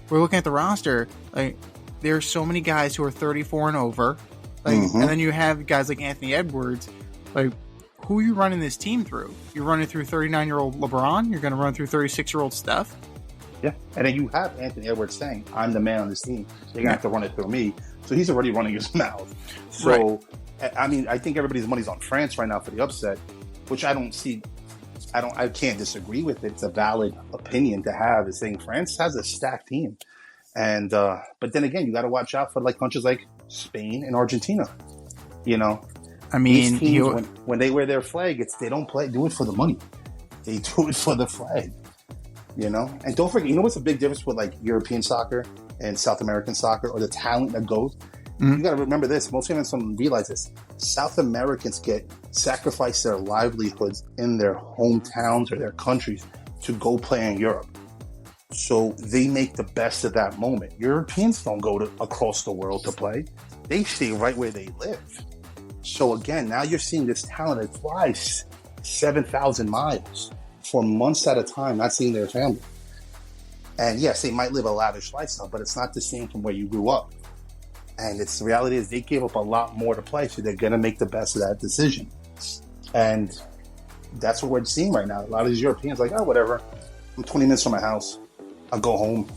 we're looking at the roster. Like, there's so many guys who are 34 and over. Like, and then you have guys like Anthony Edwards. Like, who are you running this team through? You're running through 39-year-old LeBron? You're going to run through 36-year-old Steph? Yeah, and then you have Anthony Edwards saying, "I'm the man on this team. They're gonna have to run it through me." So he's already running his mouth. So, right. I mean, I think everybody's money's on France right now for the upset, which I don't see. I can't disagree with it. It's a valid opinion to have. Is saying France has a stacked team, and but then again, you got to watch out for like countries like Spain and Argentina. You know, I mean, these teams, when they wear their flag, they don't do it for the money. They do it for the flag. You know, and don't forget, you know what's a big difference with like European soccer and South American soccer, or the talent that goes. Mm-hmm. You got to remember this. Most fans don't realize this. South Americans sacrifice their livelihoods in their hometowns or their countries to go play in Europe. So they make the best of that moment. Europeans don't go across the world to play. They stay right where they live. So again, now you're seeing this talent that flies 7,000 miles for months at a time, not seeing their family. And yes, they might live a lavish lifestyle, but it's not the same from where you grew up. And the reality is they gave up a lot more to play, so they're going to make the best of that decision. And that's what we're seeing right now. A lot of these Europeans like, oh, whatever. I'm 20 minutes from my house. I'll go home.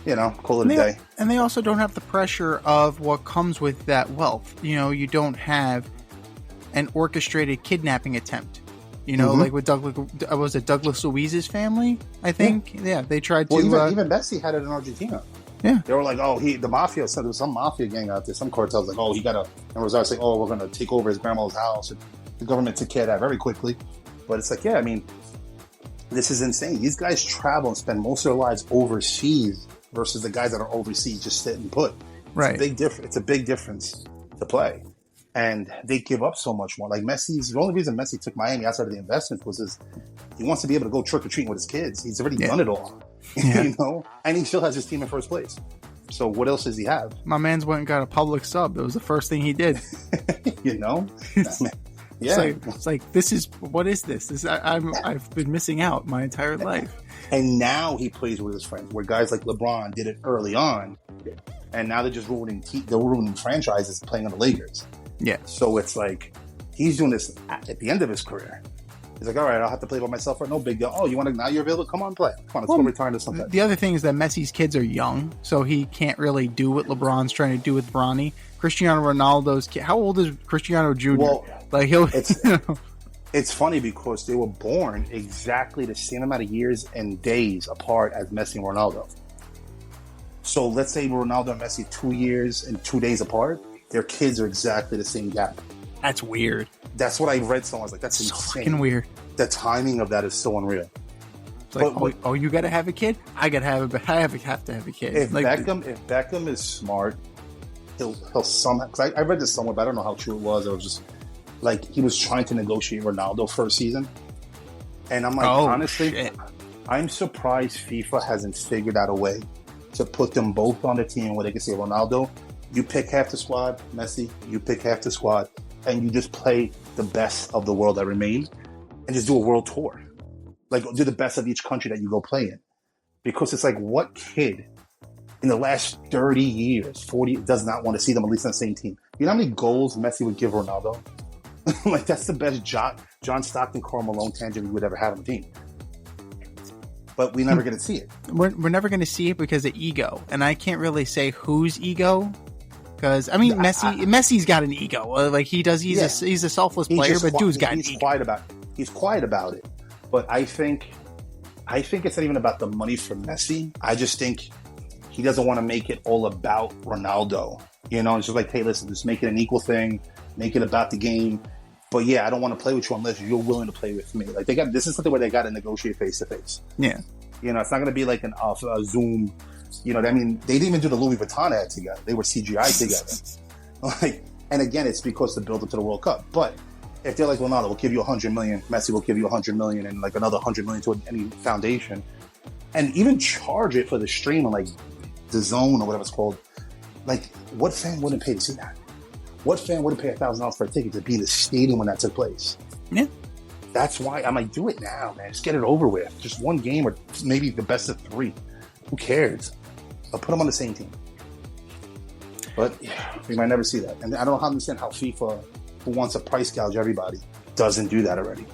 You know, call it a day. And they also don't have the pressure of what comes with that wealth. You know, you don't have an orchestrated kidnapping attempt. You know, like with Douglas Luiz's family, I think? Yeah, they tried to... Well, even Messi had it in Argentina. Yeah. They were like, oh, the mafia, so there was some mafia gang out there, some cartels like, oh, he got and Rosario saying, oh, we're going to take over his grandma's house. And the government took care of that very quickly. But it's like, yeah, I mean, this is insane. These guys travel and spend most of their lives overseas versus the guys that are overseas just sitting put. Right. It's a big difference to play. And they give up so much more. Like the only reason Messi took Miami outside of the investment was he wants to be able to go trick-or-treating with his kids. He's already done it all. Yeah. You know? And he still has his team in first place. So what else does he have? My man's went and got a public sub. It was the first thing he did. You know? Yeah. It's like, what is this? I've been missing out my entire life. And now he plays with his friends, where guys like LeBron did it early on. And now they're just ruining franchises playing on the Lakers. Yeah. So it's like, he's doing this at the end of his career. He's like, all right, I'll have to play by myself for no big deal. Oh, now you're available? Come on, play. Come on, let's go retire to something. The other thing is that Messi's kids are young, so he can't really do what LeBron's trying to do with Bronny. Cristiano Ronaldo's kid, how old is Cristiano Jr.? Well, like it's funny because they were born exactly the same amount of years and days apart as Messi and Ronaldo. So let's say Ronaldo and Messi 2 years and 2 days apart. Their kids are exactly the same gap. That's weird. That's what I read somewhere. I was like, that's so insane. Fucking weird. The timing of that is so unreal. It's like, oh, you got to have a kid? I got to have to have a kid. If Beckham is smart, he'll somehow. Because I read this somewhere, but I don't know how true it was. It was just like he was trying to negotiate Ronaldo first season, and I'm like, honestly, shit. I'm surprised FIFA hasn't figured out a way to put them both on the team where they can say, Ronaldo, you pick half the squad, Messi, you pick half the squad, and you just play the best of the world that remain and just do a world tour. Like, do the best of each country that you go play in. Because it's like, what kid in the last 30 years, 40, does not want to see them at least on the same team? You know how many goals Messi would give Ronaldo? Like, that's the best John Stockton, Karl Malone tangent we would ever have on the team. But we're never going to see it. We're never going to see it because of ego. And I can't really say whose ego. Because, I mean, Messi's got an ego. Like, he's a selfless player, but dude's got an ego. He's quiet about it. But I think it's not even about the money for Messi. I just think he doesn't want to make it all about Ronaldo. You know, it's just like, hey, listen, just make it an equal thing. Make it about the game. But yeah, I don't want to play with you unless you're willing to play with me. Like, this is something where they got to negotiate face to face. Yeah. You know, it's not going to be like a Zoom. You know, I mean, they didn't even do the Louis Vuitton ad together. They were CGI together. Like, and again, it's because the build up to the World Cup. But if they're like, Ronaldo, we'll give you $100 million, Messi will give you $100 million, and like another $100 million to any foundation, and even charge it for the stream on like the Zone or whatever it's called. Like, what fan wouldn't pay to see that? What fan wouldn't pay $1,000 for a ticket to be in the stadium when that took place? Yeah. That's why I'm like, do it now, man. Just get it over with. Just one game or maybe the best of three. Who cares? I'll put them on the same team. But yeah, we might never see that. And I don't understand how FIFA, who wants to price gouge everybody, doesn't do that already.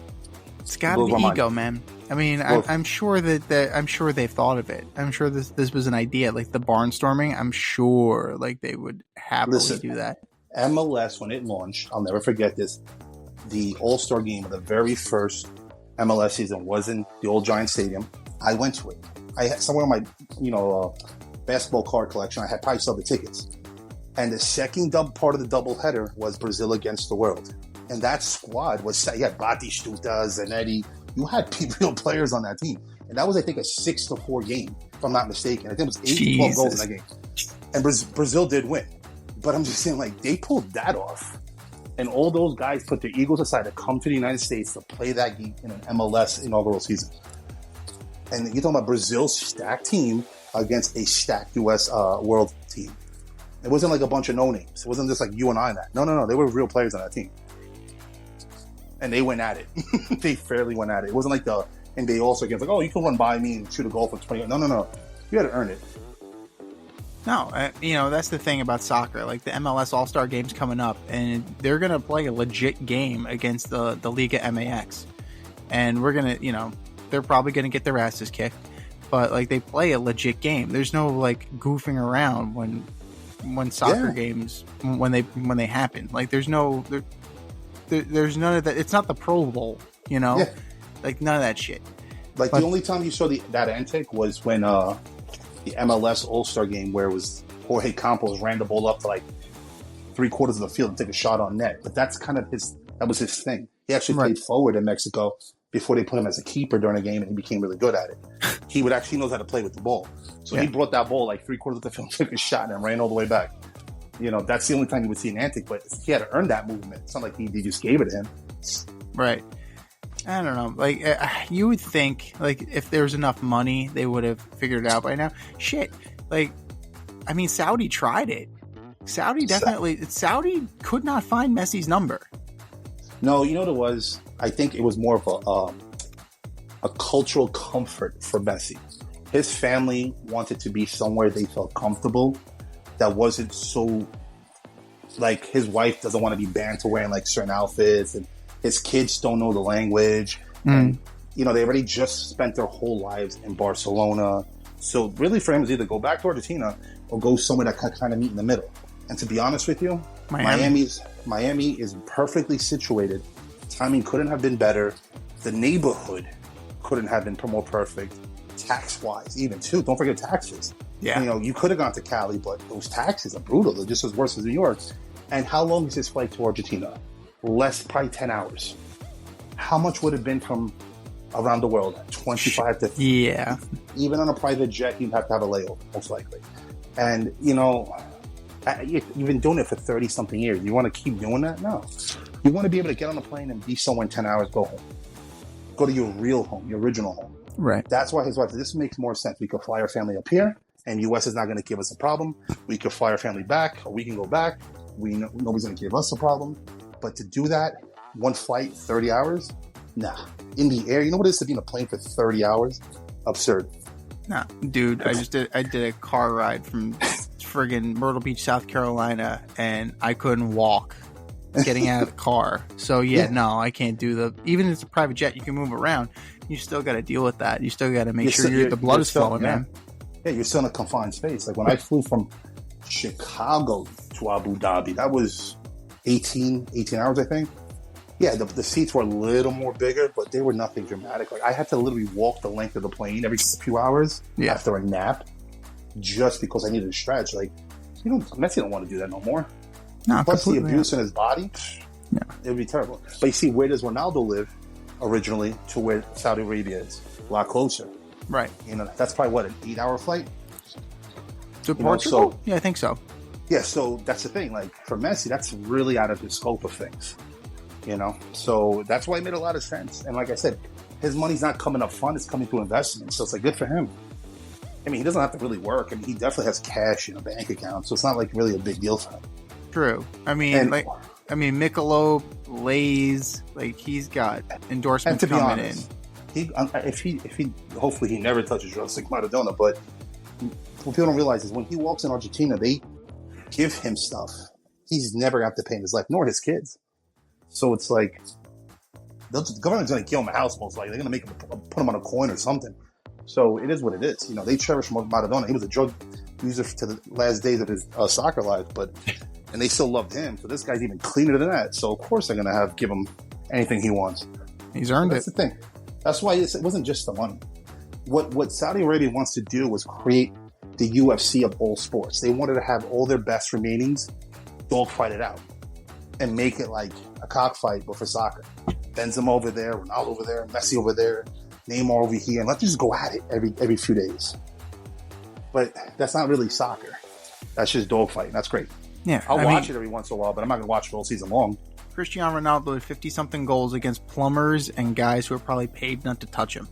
It's got to be ego, man. I mean, I'm sure that I'm sure they've thought of it. I'm sure this was an idea, like the barnstorming. I'm sure like they would happily do that. MLS, when it launched, I'll never forget this. The All-Star game of the very first MLS season was in the old Giant Stadium. I went to it. I had somewhere in my, basketball card collection. I had probably saw the tickets. And the second part of the doubleheader was Brazil against the world. And that squad was, you had Batistuta, Zanetti. You had real players on that team. And that was, I think, a 6-4 game, if I'm not mistaken. I think it was 8-12 goals in that game. And Brazil did win. But I'm just saying, like, they pulled that off. And all those guys put their egos aside to come to the United States to play that game in an MLS inaugural season. And you're talking about Brazil's stacked team against a stacked U.S. world team. It wasn't like a bunch of no-names. It wasn't just like you and I and that. No. They were real players on that team. And they went at it. They fairly went at it. It wasn't like the NBA All-Star games, like, oh, you can run by me and shoot a goal for 20. No. You had to earn it. No, that's the thing about soccer. Like the MLS All-Star game's coming up, and they're going to play a legit game against the Liga MAX. And we're going to, they're probably going to get their asses kicked. But, like, they play a legit game. There's no, like, goofing around when soccer games, when they happen. Like, there's none of that. It's not the Pro Bowl, Yeah. Like, none of that shit. Like, the only time you saw that antic was when the MLS All-Star game, where it was Jorge Campos ran the ball up to, like, 3/4 of the field and took a shot on net. But that's kind of that was his thing. He actually played forward in Mexico before they put him as a keeper during a game, and he became really good at it. He knows how to play with the ball. So he brought that ball like 3/4 of the field, took a shot, and ran all the way back. That's the only time you would see an antic, but he had to earn that movement. It's not like they just gave it to him. Right. I don't know. Like, you would think, like, if there was enough money, they would have figured it out by now. Shit. Like, I mean, Saudi tried it. Saudi could not find Messi's number. No, you know what it was? I think it was more of a cultural comfort for Messi. His family wanted to be somewhere they felt comfortable that wasn't so, like, his wife doesn't want to be banned to wearing, like, certain outfits, and his kids don't know the language. And, they already just spent their whole lives in Barcelona. So really for him is either go back to Argentina or go somewhere that can kind of meet in the middle. And to be honest with you, Miami is perfectly situated. Timing couldn't have been better. The neighborhood couldn't have been more perfect. Tax-wise, even too. Don't forget taxes. Yeah. You could have gone to Cali, but those taxes are brutal. They're just as worse as New York. And how long is this flight to Argentina? Probably 10 hours. How much would it have been from around the world? 25 to... Yeah. Even on a private jet, you'd have to have a layover, most likely. And, you've been doing it for 30-something years. You want to keep doing that? No. You want to be able to get on a plane and be somewhere in 10 hours, go home. Go to your real home, your original home. Right. That's why his wife said, this makes more sense. We could fly our family up here, and U.S. is not going to give us a problem. We could fly our family back, or we can go back. Nobody's going to give us a problem. But to do that, one flight, 30 hours? Nah. In the air, you know what it is to be in a plane for 30 hours? Absurd. Nah, dude, I did a car ride from friggin' Myrtle Beach, South Carolina, and I couldn't walk getting out of the car. So no, I can't do even if it's a private jet, you can move around. You still got to deal with that. You still got to make sure the blood is flowing, man. Yeah, you're still in a confined space. Like when I flew from Chicago to Abu Dhabi, that was 18 hours, I think. Yeah, the seats were a little more bigger, but they were nothing dramatic. Like I had to literally walk the length of the plane every few hours after a nap, just because I needed to stretch. Like, Messi don't want to do that no more. No, plus the abuse in his body, it would be terrible. But you see, where does Ronaldo live originally to where Saudi Arabia is? A lot closer. Right. That's probably, an 8-hour flight? To Portugal? Yeah, I think so. Yeah, so that's the thing. Like, for Messi, that's really out of his scope of things. So that's why it made a lot of sense. And like I said, his money's not coming up front, it's coming through investment. So it's like good for him. I mean, he doesn't have to really work. I mean, he definitely has cash in a bank account, so it's not like really a big deal for him. True. I mean, Michelob, Lay's, like he's got endorsements coming in. If he hopefully he never touches drugs like Maradona, but what people don't realize is when he walks in Argentina, they give him stuff he's never got to pay in his life, nor his kids. So it's like, the government's going to give him a house most likely. They're going to make him put him on a coin or something. So it is what it is. You know, they cherish Maradona. He was a drug user to the last days of his soccer life, and they still loved him. So this guy's even cleaner than that. So of course they're going to give him anything he wants. He's earned That's it. the thing. That's why it wasn't just the money. What Saudi Arabia wants to do was create the UFC of all sports. They wanted to have all their best remainings dogfight it out and make it like a cockfight, but for soccer. Benzema over there, Ronaldo over there, Messi over there, Neymar over here, and let's just go at it every few days. But that's not really soccer. That's just dogfighting. That's great. Yeah, I'll watch it every once in a while, but I'm not going to watch it all season long. Cristiano Ronaldo had 50-something goals against plumbers and guys who were probably paid not to touch him.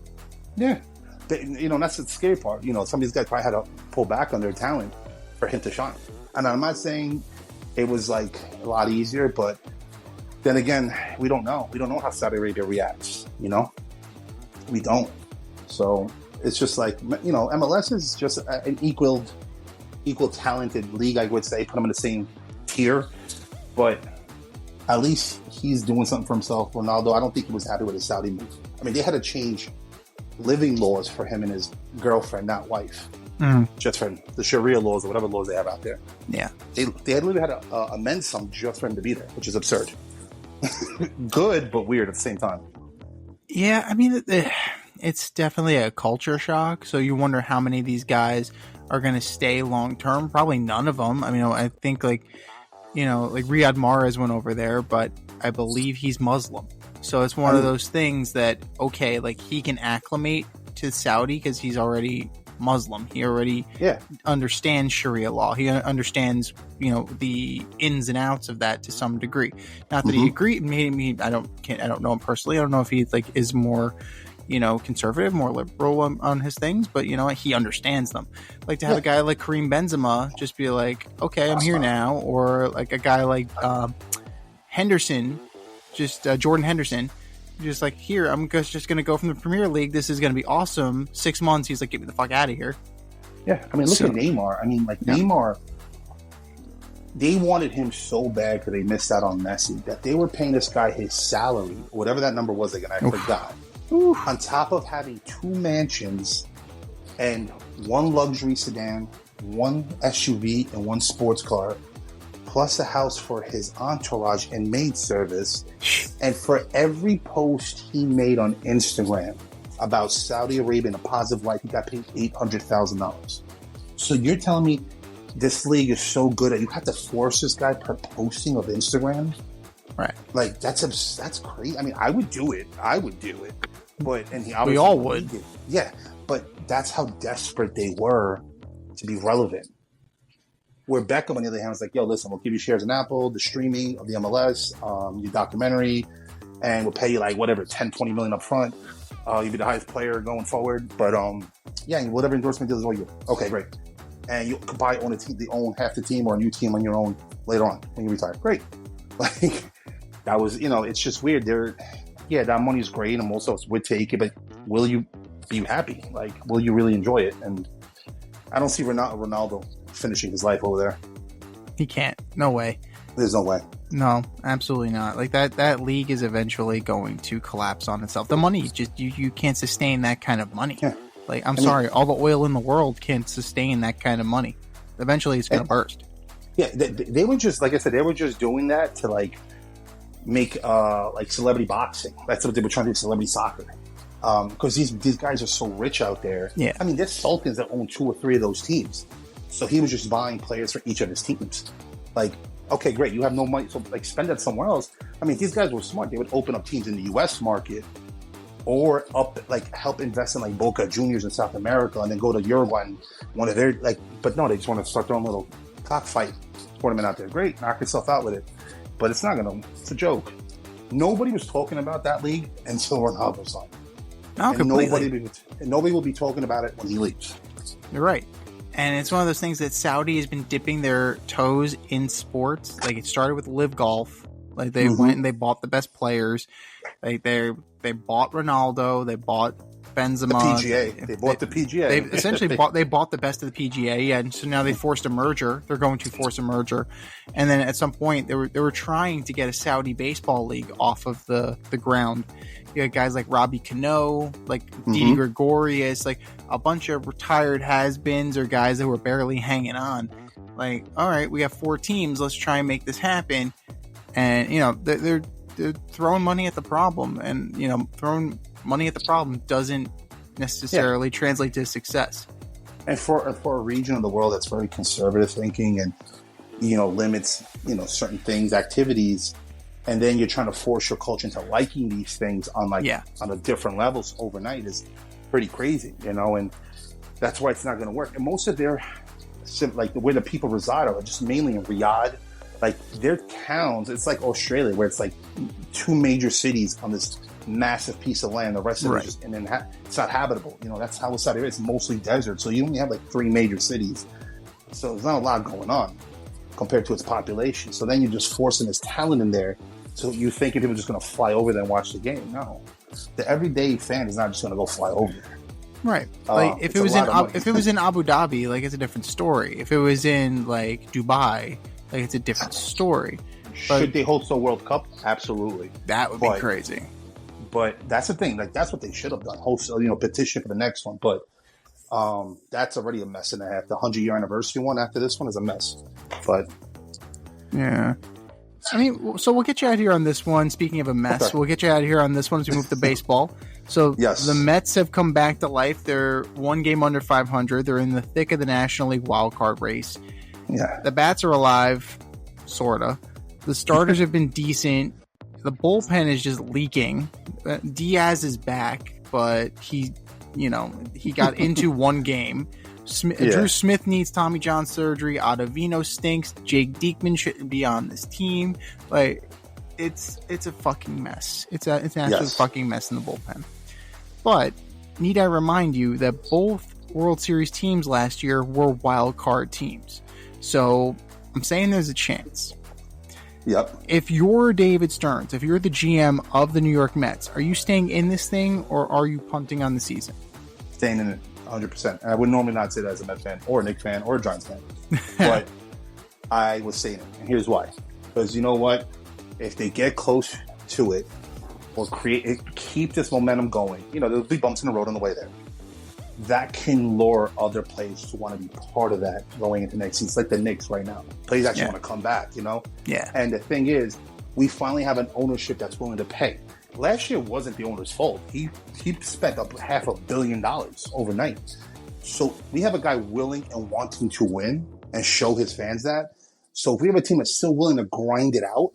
Yeah. That's the scary part. You know, some of these guys probably had to pull back on their talent for him to shine. And I'm not saying it was like a lot easier, but then again, we don't know. We don't know how Saudi Arabia reacts, you know? We don't. So it's just like, you know, MLS is just an equal talented league, I would say. Put them in the same tier. But at least he's doing something for himself. Ronaldo, I don't think he was happy with his Saudi move. I mean, they had to change living laws for him and his girlfriend, not wife. Just for the Sharia laws or whatever laws they have out there. Yeah. They literally had to amend some just for him to be there, which is absurd. Good, but weird at the same time. Yeah, I mean, it's definitely a culture shock. So you wonder how many of these guys are going to stay long term. Probably none of them. I mean, I think like Riyad Mahrez went over there, but I believe he's Muslim. So it's one of those things that, okay, like he can acclimate to Saudi because he's already Muslim. He already understands Sharia law. He understands, the ins and outs of that to some degree. Not that he agreed. Maybe I don't know him personally. I don't know if he is more, conservative, more liberal on his things, but he understands them. Like to have a guy like Karim Benzema just be like, okay, I'm here now, or like a guy like Henderson, Jordan Henderson. Just like, here, I'm just going to go from the Premier League. This is going to be awesome. 6 months, he's like, get me the fuck out of here. Yeah, I mean, look at Neymar. I mean, Neymar, they wanted him so bad because they missed out on Messi that they were paying this guy his salary, whatever that number was again, I forgot. On top of having 2 mansions and 1 luxury sedan, 1 SUV, and 1 sports car, plus a house for his entourage and maid service. And for every post he made on Instagram about Saudi Arabia and a positive life, he got paid $800,000. So you're telling me this league is so good that you have to force this guy per posting of Instagram? Right. Like, that's crazy. I mean, I would do it. But, and he obviously... We all would. Yeah, but that's how desperate they were to be relevant. Where Beckham, on the other hand, was like, yo, listen, we'll give you shares in Apple, the streaming of the MLS, your documentary, and we'll pay you like whatever, 10, 20 million up front. You'll be the highest player going forward. But whatever endorsement deals with you. Okay, great. And you could probably own a team, own half the team or a new team on your own later on when you retire. Great. Like, that was, it's just weird. That money's great and also would take it, but will you be happy? Like, will you really enjoy it? And I don't see Ronaldo finishing his life over there. He can't. No way. There's no way. No, absolutely not. Like that league is eventually going to collapse on itself. The money, just you can't sustain that kind of money. Yeah. Like, I'm sorry, all the oil in the world can't sustain that kind of money. Eventually it's going to burst. Yeah, they were just, like I said, they were just doing that to like make like celebrity boxing. That's what they were trying to do, celebrity soccer. Because these guys are so rich out there. Yeah. I mean, there's sultans that own 2 or 3 of those teams. So he was just buying players for each of his teams. Like, okay, great, you have no money, so like spend that somewhere else. I mean, these guys were smart. They would open up teams in the U.S. market or help invest in like Boca Juniors in South America and then go to Uruguay and one of their but no, they just want to start their own little cockfight tournament out there. Great, knock yourself out with it. But it's a joke. Nobody was talking about that league until Ronaldo signed. No, completely. Nobody will be talking about it when he leaves. You're right. And it's one of those things that Saudi has been dipping their toes in sports. Like, it started with Live Golf. Like, they went and they bought the best players. Like, they bought Ronaldo. They bought Benzema. The PGA. They bought the PGA. They essentially bought the best of the PGA, yeah, and so now they forced a merger. They're going to force a merger, and then at some point they were trying to get a Saudi baseball league off of the ground. You had guys like Robbie Cano, like Didi Gregorius, like a bunch of retired has-beens or guys that were barely hanging on. Like, all right, we have 4 teams. Let's try and make this happen. And they're throwing money at the problem, and throwing money at the problem doesn't necessarily translate to success. And for a region of the world that's very conservative thinking and limits certain things, activities, and then you're trying to force your culture into liking these things on a different levels overnight is pretty crazy, and that's why it's not going to work. And most of their where the people reside are just mainly in Riyadh. Like their towns, it's like Australia, where it's like 2 major cities on this massive piece of land. The rest of it is just, and then it's not habitable. That's how Saudi Arabia is. It's mostly desert. So you only have like 3 major cities. So there's not a lot going on compared to its population. So then you're just forcing this talent in there. So you think people are just going to fly over there and watch the game. No. The everyday fan is not just going to go fly over there. Right. Like if it was in Abu Dhabi, like it's a different story. If it was in like Dubai, like it's a different story. Should they host a World Cup? Absolutely. That would be crazy. But that's the thing. Like that's what they should have done. Host, petition for the next one. But that's already a mess and a half. The 100-year anniversary one after this one is a mess. But yeah. I mean, so we'll get you out here on this one. Speaking of a mess, we'll get you out here on this one as we move to baseball. So the Mets have come back to life. They're 1 game under 500. They're in the thick of the National League wildcard race. Yeah. The bats are alive, sort of. The starters have been decent. The bullpen is just leaking. Diaz is back, but he got into 1 game. Drew Smith needs Tommy John surgery. Ottavino stinks. Jake Diekman shouldn't be on this team. Like, it's a fucking mess. It's an absolute fucking mess in the bullpen. But need I remind you that both World Series teams last year were wild card teams. So I'm saying there's a chance. Yep. If you're David Stearns, if you're the GM of the New York Mets, are you staying in this thing or are you punting on the season? Staying in it, 100%. And I would normally not say that as a Mets fan or a Knicks fan or a Giants fan. But I was saying it. And here's why. Because you know what? If they get close to it or keep this momentum going, there'll be bumps in the road on the way there. That can lure other players to want to be part of that going into next season. It's like the Knicks right now. Players actually want to come back, Yeah. And the thing is, we finally have an ownership that's willing to pay. Last year wasn't the owner's fault. He spent up $500 million overnight. So we have a guy willing and wanting to win and show his fans that. So if we have a team that's still willing to grind it out,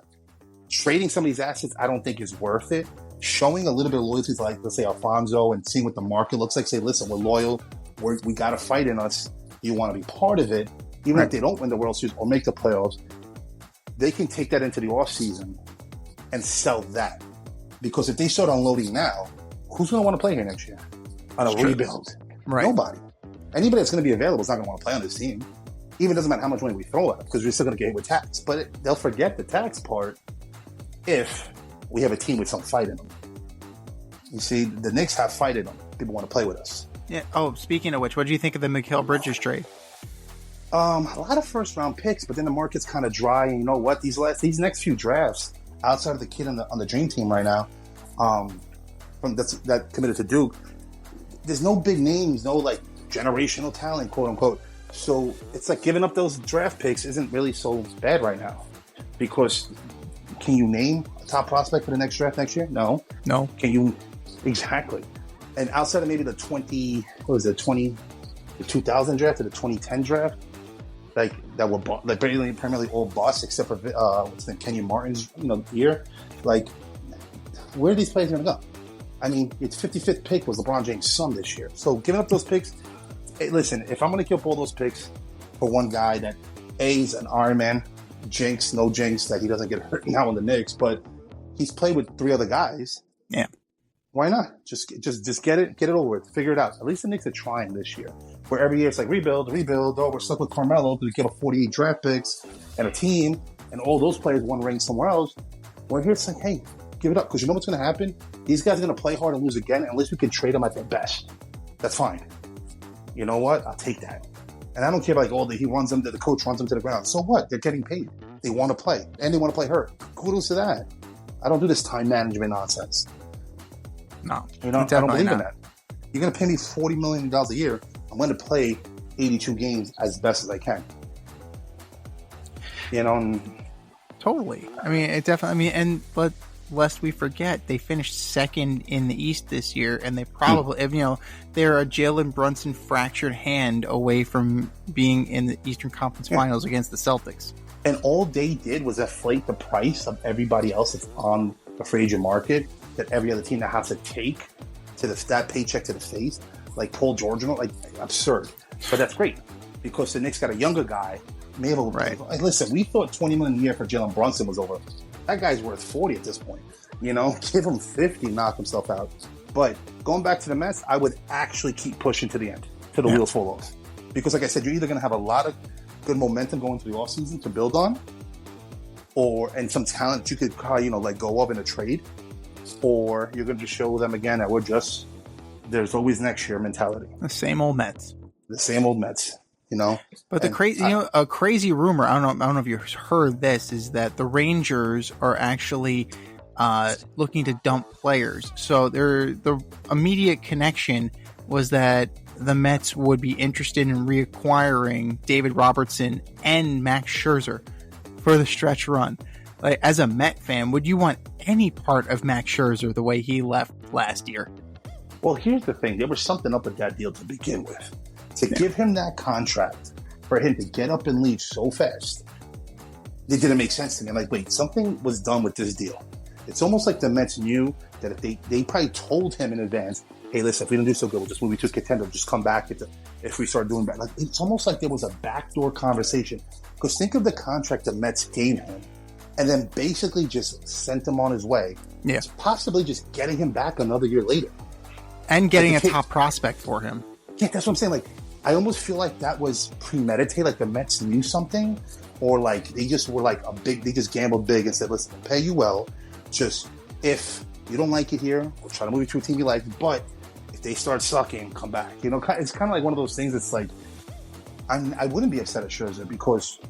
trading some of these assets I don't think is worth it. Showing a little bit of loyalty to, like, let's say, Alfonso and seeing what the market looks like. Say, listen, we're loyal. We got a fight in us. You want to be part of it. Even if they don't win the World Series or make the playoffs, they can take that into the offseason and sell that. Because if they start unloading now, who's going to want to play here next year on a rebuild? Right. Nobody. Anybody that's going to be available is not going to want to play on this team. Even doesn't matter how much money we throw at them because we're still going to get hit with tax. But they'll forget the tax part if we have a team with some fight in them. You see, the Knicks have fight in them. People want to play with us. Yeah. Oh, speaking of which, what do you think of the Mikal Bridges trade? A lot of first-round picks, but then the market's kind of dry. And you know what? These next few drafts, outside of the kid on the dream team right now, that committed to Duke, there's no big names, no like generational talent, quote unquote. So it's like giving up those draft picks isn't really so bad right now, because can you name a top prospect for the next draft next year? No. Can you? Exactly. And outside of maybe the 2000 draft or the 2010 draft, like that were like primarily all busts except for what's the name, Kenyon Martin's year. Like, where are these players going to go? I mean, its 55th pick was LeBron James' son this year. So giving up those picks, hey, listen, if I'm going to give up all those picks for one guy that A's an Iron Man, jinx, no jinx, that he doesn't get hurt now in the Knicks, but he's played with 3 other guys. Yeah. Why not? Just get it over with, figure it out. At least the Knicks are trying this year. Where every year it's like rebuild. Oh, we're stuck with Carmelo because we give up 48 draft picks and a team, and all those players won rings somewhere else. Where here it's like, hey, Give it up. Because you know what's going to happen? These guys are going to play hard and lose again. Unless we can trade them at their best. That's fine. You know what? I'll take that. And I don't care about the coach runs them to the ground. So what? They're getting paid. They want to play. And they want to play hurt. Kudos to that. I don't do this time management nonsense. No. I don't believe in that. You're going to pay me $40 million a year. I'm going to play 82 games as best as I can. Totally. I mean, it definitely, but lest we forget, they finished second in the East this year, and they probably, they're a Jalen Brunson fractured hand away from being in the Eastern Conference Finals against the Celtics. And all they did was inflate the price of everybody else that's on the free agent market that every other team that has to take that paycheck to the face, like Paul George, absurd. But that's great because the Knicks got a younger guy. Right. Listen, we thought $20 million a year for Jalen Brunson was over. That guy's worth 40 at this point. Give him 50, knock himself out. But going back to the Mets, I would actually keep pushing to the end, till the wheels fall off. Because like I said, you're either going to have a lot of good momentum going through the offseason to build on, and some talent you could let go of in a trade, or you're going to show them again that there's always next year mentality. The same old Mets. But a crazy rumor, I don't know if you heard this, is that the Rangers are actually looking to dump players. So the immediate connection was that the Mets would be interested in reacquiring David Robertson and Max Scherzer for the stretch run. Like, as a Met fan, would you want any part of Max Scherzer the way he left last year? Well, here's the thing. There was something up with that deal to begin with. To give him that contract, for him to get up and leave so fast, it didn't make sense to me. I'm like, wait, something was done with this deal. It's almost like the Mets knew that if they probably told him in advance, hey, listen, if we don't do so good, we'll just move you to a contender, just come back if we start doing bad. Like, it's almost like there was a backdoor conversation. Because think of the contract the Mets gave him and then basically just sent him on his way. Yeah. It's possibly just getting him back another year later. And getting a top prospect for him. Yeah, that's what I'm saying. Like, I almost feel like that was premeditated, like the Mets knew something, or like they just were like they just gambled big and said, listen, we'll pay you well. Just if you don't like it here, we'll try to move you to a team you like, but if they start sucking, come back. It's kind of like one of those things that's like, I wouldn't be upset at Scherzer because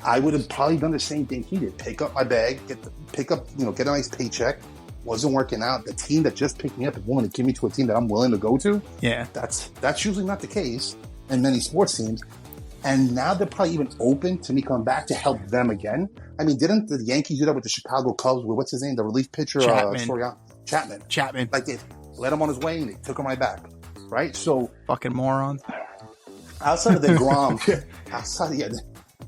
I would have probably done the same thing he did. Pick up my bag, get a nice paycheck. Wasn't working out. The team that just picked me up is willing to give me to a team that I'm willing to go to. Yeah. That's usually not the case in many sports teams. And now they're probably even open to me coming back to help them again. I mean, didn't the Yankees do that with the Chicago Cubs with what's his name? The relief pitcher? Chapman. Like they let him on his way and they took him right back. Right? So fucking morons. Outside of the DeGrom,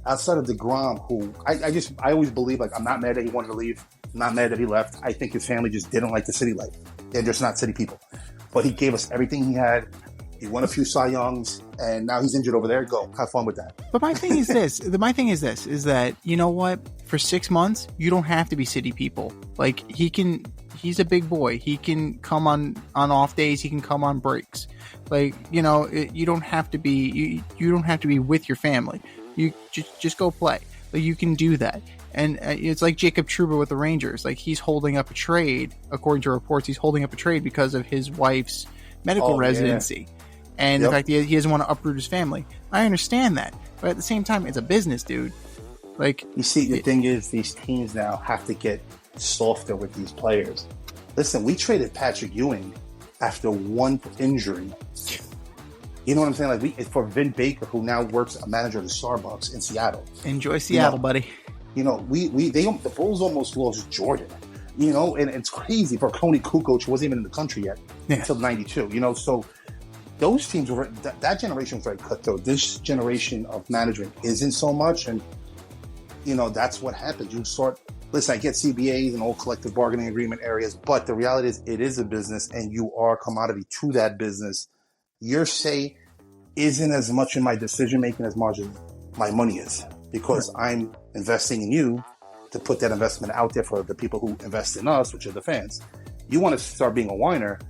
outside of DeGrom, who I always believe, like, I'm not mad that he wanted to leave. I'm not mad that he left. I think his family just didn't like the city life. They're just not city people. But he gave us everything he had. He won a few Cy Youngs, and now he's injured over there. Go. Have fun with that. But my thing is this. Is that, you know what? For 6 months, you don't have to be city people. Like, he's a big boy. He can come on off days. He can come on breaks. Like, you don't have to be, you don't have to be with your family. You just go play. Like, you can do that. And it's like Jacob Trouba with the Rangers. Like, he's holding up a trade. According to reports, he's holding up a trade because of his wife's medical residency. Yeah. And the fact that he doesn't want to uproot his family. I understand that. But at the same time, it's a business, dude. Like, you see, the thing is, these teams now have to get softer with these players. Listen, we traded Patrick Ewing after one injury. You know what I'm saying? Like, for Vin Baker, who now works a manager at the Starbucks in Seattle. Enjoy Seattle, buddy. The Bulls almost lost Jordan. And it's crazy for Tony Kukoc, who wasn't even in the country yet until '92. So those teams were that generation was very cutthroat. This generation of management isn't so much, and that's what happens. Listen, I get CBAs and all collective bargaining agreement areas, but the reality is it is a business, and you are a commodity to that business. Your say isn't as much in my decision making as much as my money is, because I'm investing in you to put that investment out there for the people who invest in us, which are the fans. You want to start being a whiner,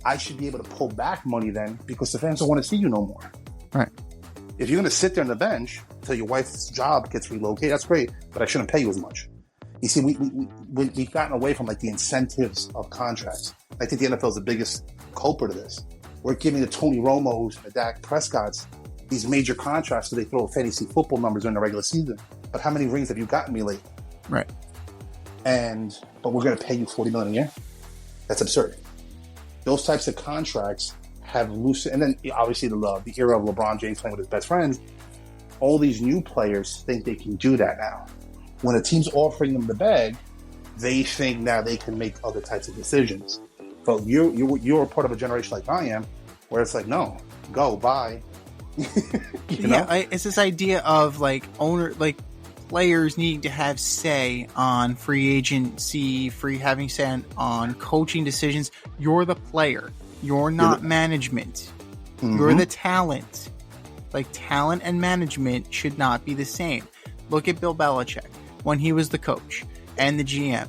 I should be able to pull back money then, because the fans don't want to see you no more. Right. If you're going to sit there on the bench until your wife's job gets relocated, that's great, but I shouldn't pay you as much. You see, we've gotten away from like the incentives of contracts. I think the NFL is the biggest culprit of this. We're giving the Tony Romos and the Dak Prescotts these major contracts so they throw fantasy football numbers during the regular season. But how many rings have you gotten me lately? Right. But we're going to pay you $40 million a year? That's absurd. Those types of contracts have loosened. And then obviously the era of LeBron James playing with his best friends, all these new players think they can do that now. When a team's offering them the bag, they think now they can make other types of decisions. But you're a part of a generation like I am, where it's like, no, go, bye. It's this idea of like players needing to have say on free agency, having say on coaching decisions. You're the player. You're not management. Mm-hmm. You're the talent. Like, talent and management should not be the same. Look at Bill Belichick when he was the coach and the GM.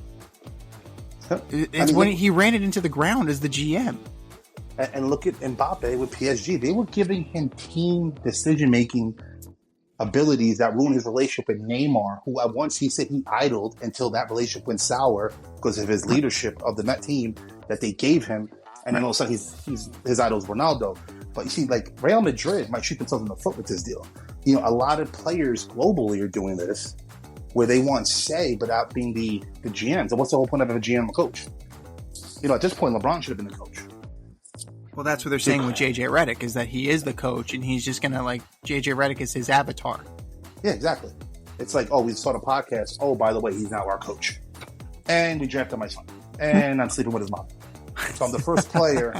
When he ran it into the ground as the GM. And look at Mbappe with PSG. They were giving him team decision-making abilities that ruined his relationship with Neymar, who at once he said he idled until that relationship went sour because of his leadership of the Met team that they gave him. And then all of a sudden his idol is Ronaldo. But you see, like, Real Madrid might shoot themselves in the foot with this deal. You know, a lot of players globally are doing this where they want say without being the GMs. And what's the whole point of a GM and a coach? You know, at this point, LeBron should have been the coach. Well, that's what they're saying with JJ Redick, is that he is the coach and he's just going to, like, JJ Redick is his avatar. Yeah, exactly. It's like, oh, we saw the podcast. Oh, by the way, he's now our coach. And we drafted my son. And I'm sleeping with his mom. So I'm the first player,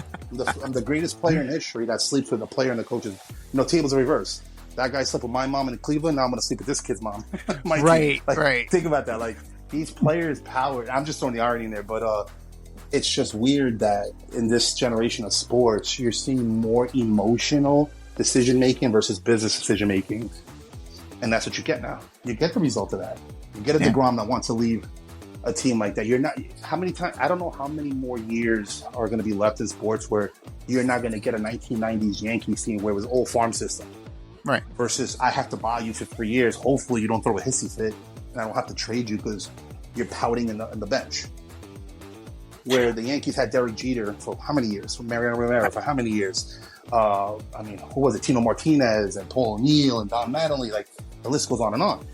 I'm the greatest player in history that sleeps with a player and the coaches. You know, tables are reversed. That guy slept with my mom in Cleveland. Now I'm going to sleep with this kid's mom. Right. Think about that. Like, these players' power. I'm just throwing the irony in there, but it's just weird that in this generation of sports, you're seeing more emotional decision making versus business decision making, and that's what you get now. You get the result of that. You get a DeGrom that wants to leave a team like that. You're not. How many times? I don't know how many more years are going to be left in sports where you're not going to get a 1990s Yankees team where it was all farm system. Right. Versus I have to buy you for 3 years. Hopefully you don't throw a hissy fit, and I don't have to trade you because you're pouting in the bench. Where the Yankees had Derek Jeter for how many years? For Mariano Rivera for how many years? I mean, who was it? Tino Martinez and Paul O'Neill and Don Mattingly. Like, the list goes on and on.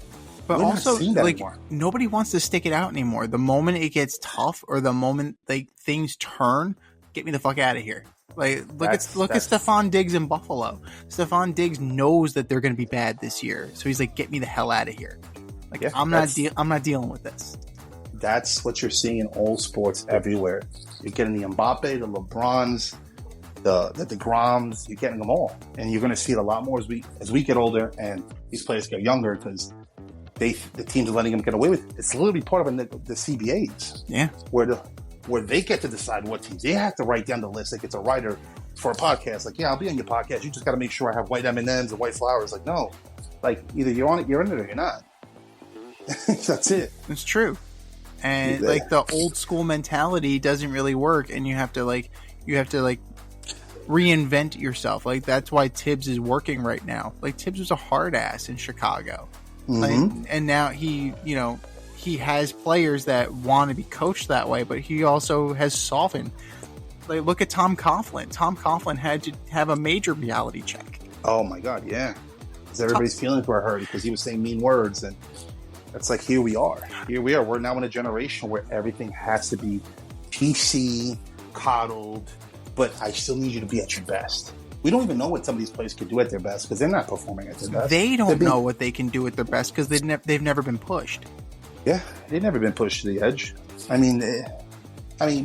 But we're also, like, nobody wants to stick it out anymore. The moment it gets tough or the moment, like, things turn, get me the fuck out of here. Like, look at Stephon Diggs in Buffalo. Stephon Diggs knows that they're going to be bad this year, so he's like, get me the hell out of here. Like, yeah, I'm not dealing with this. That's what you're seeing in all sports everywhere. You're getting the Mbappe, the LeBrons, the DeGroms. You're getting them all, and you're going to see it a lot more as we get older and these players get younger because the teams are letting them get away with it. It's literally part of the CBAs. Yeah, where they get to decide what teams. They have to write down the list. Like, it's a writer for a podcast. Like, yeah, I'll be on your podcast. You just got to make sure I have white M&Ms and white flowers. Like, no, like, either you're on it, you're in it, or you're not. That's it. It's true. And like, the old school mentality doesn't really work, and you have to reinvent yourself. Like, that's why Tibbs is working right now. Like, Tibbs was a hard ass in Chicago. Mm-hmm. Like, and now he has players that want to be coached that way, but he also has softened. Like, look at Tom Coughlin. Tom Coughlin had to have a major reality check. Oh my God, yeah. Because everybody's feelings were hurt because he was saying mean words, and it's like, here we are. We're now in a generation where everything has to be PC, coddled, but I still need you to be at your best. We don't even know what some of these players can do at their best because they're not performing at their best. They don't know what they can do at their best because they've never been pushed. Yeah, they've never been pushed to the edge. I mean,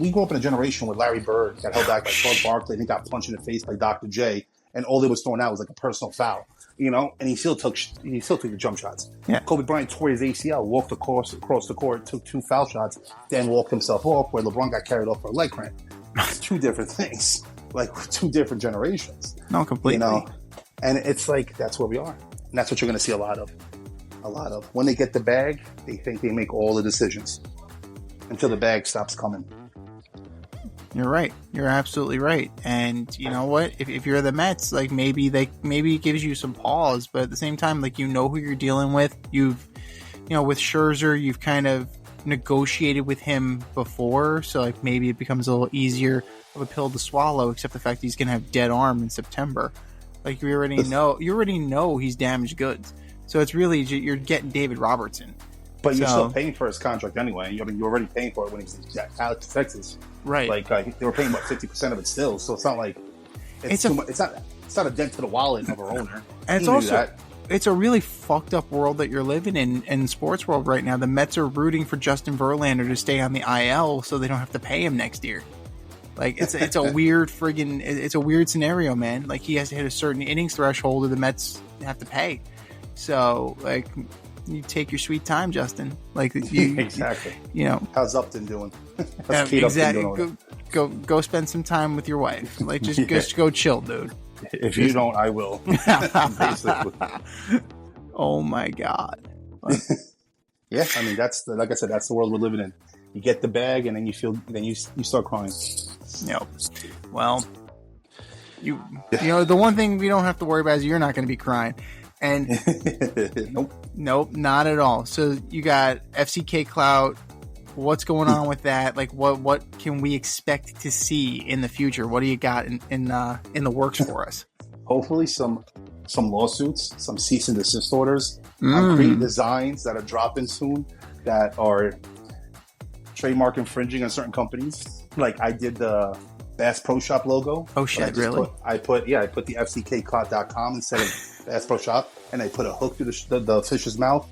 we grew up in a generation where Larry Bird got held back by Charles Barkley and he got punched in the face by Dr. J, and all they was throwing out was like a personal foul, and he still took the jump shots. Yeah. Kobe Bryant tore his ACL, walked across the court, took 2 foul shots, then walked himself off, where LeBron got carried off for a leg cramp. Two different things, like 2 different generations. No, completely. And it's like, that's where we are. And that's what you're going to see a lot of. When they get the bag, they think they make all the decisions until the bag stops coming. You're right. You're absolutely right. And you know what? If you're the Mets, like, maybe it gives you some pause, but at the same time, like, who you're dealing with. With Scherzer, you've kind of negotiated with him before, so like maybe it becomes a little easier of a pill to swallow, except the fact that he's going to have dead arm in September. Like you already know he's damaged goods. So it's really, you're getting David Robertson. But you're still paying for his contract anyway. I mean, you're already paying for it when he was in Alex, Texas. Right. Like they were paying about 50% of it still. So it's not like it's too much. It's not a dent to the wallet of our owner. And it's a really fucked up world that you're living in sports world right now. The Mets are rooting for Justin Verlander to stay on the IL so they don't have to pay him next year. Like it's a weird it's a weird scenario, man. Like he has to hit a certain innings threshold or the Mets have to pay. So like you take your sweet time, Justin. Like exactly. How's Upton doing? Exactly. Go spend some time with your wife. Like just go chill, dude. If you don't, I will. Basically. Oh my God. Yeah, I mean like I said, that's the world we're living in. You get the bag, and then you start crying. Yep. Well, the one thing we don't have to worry about is you're not going to be crying, and nope, not at all. So you got FCK Clout. What's going on with that? Like, what can we expect to see in the future? What do you got in the works for us? Hopefully, some lawsuits, some cease and desist orders on creative designs that are dropping soon that are trademark infringing on certain companies. Like I did the Bass Pro Shop logo. Oh shit! Really? I put the FCKclout.com instead of Bass Pro Shop, and I put a hook through the fish's mouth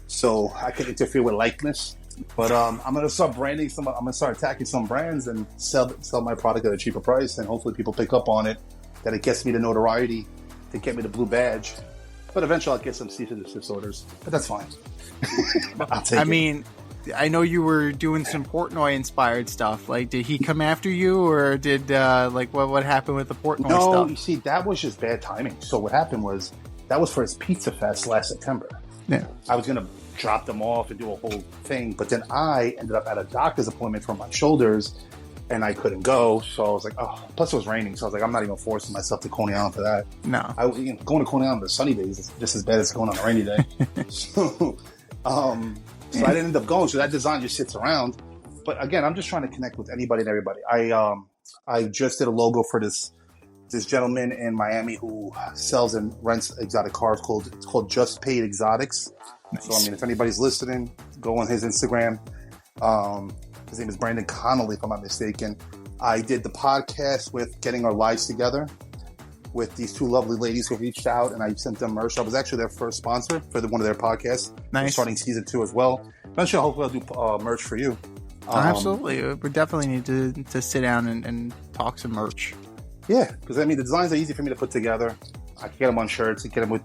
so I can interfere with likeness. But I'm gonna start branding I'm gonna start attacking some brands and sell my product at a cheaper price, and hopefully people pick up on it. That it gets me the notoriety to get me the blue badge. But eventually I'll get some cease and desist orders. But that's fine. I'll take it. I mean, I know you were doing some Portnoy inspired stuff. Like, did he come after you, or did what happened with the Portnoy stuff? No, you see, that was just bad timing. So what happened was that was for his Pizza Fest last September. Yeah, I was gonna drop them off and do a whole thing, but then I ended up at a doctor's appointment for my shoulders, and I couldn't go. So I was like, oh. Plus it was raining, so I was like, I'm not even forcing myself to Coney Island for that. No, going to Coney Island on the sunny days is just as bad as going on a rainy day. So I didn't end up going. So that design just sits around. But again, I'm just trying to connect with anybody and everybody. I just did a logo for this gentleman in Miami who sells and rents exotic cars. It's called Just Paid Exotics. Nice. So I mean, if anybody's listening, go on his Instagram. His name is Brandon Connolly, if I'm not mistaken. I did the podcast with Getting Our Lives Together with these two lovely ladies who reached out, and I sent them merch. I was actually their first sponsor for one of their podcasts. Nice. We're starting season 2 as well. Eventually, hopefully I'll do merch for you. Absolutely. We definitely need to sit down and talk some merch. Yeah, because I mean, the designs are easy for me to put together. I can get them on shirts and get them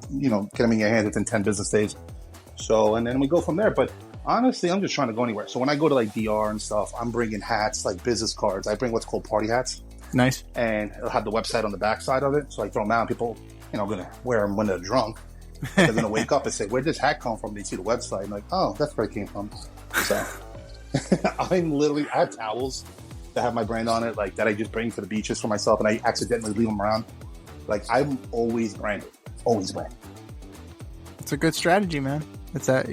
in your hands within 10 business days. So, and then we go from there. But honestly, I'm just trying to go anywhere. So when I go to like DR and stuff, I'm bringing hats, like business cards. I bring what's called party hats. Nice. And it'll have the website on the back side of it. So I throw them out, and people, going to wear them when they're drunk. They're going to wake up and say, where'd this hat come from? They see the website and like, oh, that's where it came from. So I have towels that have my brand on it, like that I just bring to the beaches for myself, and I accidentally leave them around. Like I'm always branded. Always branded. It's a good strategy, man. It's that,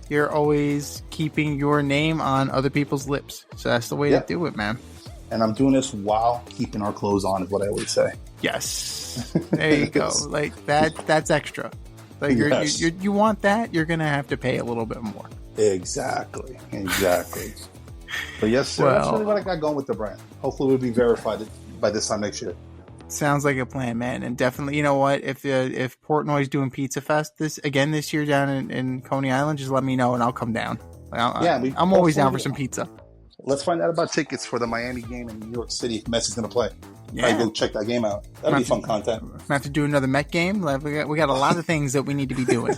you're always keeping your name on other people's lips. So that's the way to do it, man. And I'm doing this while keeping our clothes on, is what I always say. Yes. There you go. Like that's extra. Like you want that, you're going to have to pay a little bit more. Exactly. But yes, sir. That's really what I got going with the brand. Hopefully we'll be verified by this time next year. Sounds like a plan, man. And definitely, you know what? If Portnoy's doing Pizza Fest this year down in Coney Island, just let me know and I'll come down. I'm always down for some pizza. Let's find out about tickets for the Miami game in New York City if Messi's going to play. Yeah. I go check that game out. That'll be fun content. We have to do another Met game. Like, we got a lot of things that we need to be doing.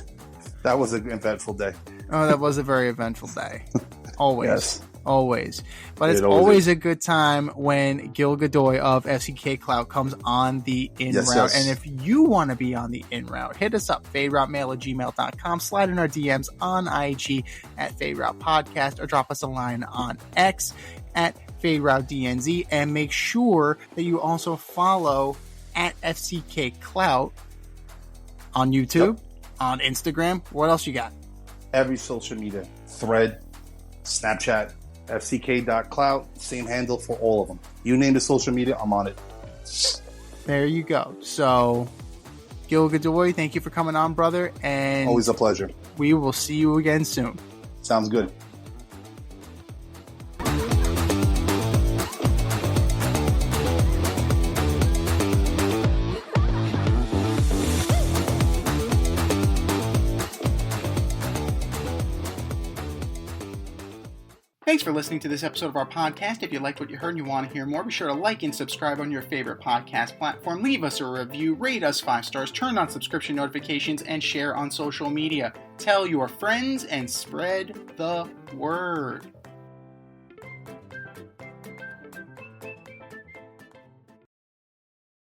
That was an eventful day. Oh, that was a very eventful day. Always. Yes. Always. But it's always a good time when Gil Godoy of FCK Clout comes on the in route. Yes. And if you want to be on the in route, hit us up, faderoutemail@gmail.com, slide in our DMs on IG at Faderoute Podcast, or drop us a line on X at FadeRouteDNZ, and make sure that you also follow at FCK Clout on YouTube, on Instagram. What else you got? every social media, Thread, Snapchat, fck.clout, same handle for all of them. You name the social media, I'm on it. There you go. So, Gil Godoy, thank you for coming on, brother. And always a pleasure. We will see you again soon. Sounds good. Thanks for listening to this episode of our podcast. If you liked what you heard and you want to hear more, be sure to like and subscribe on your favorite podcast platform. Leave us a review, rate us 5 stars, turn on subscription notifications, and share on social media. Tell your friends and spread the word.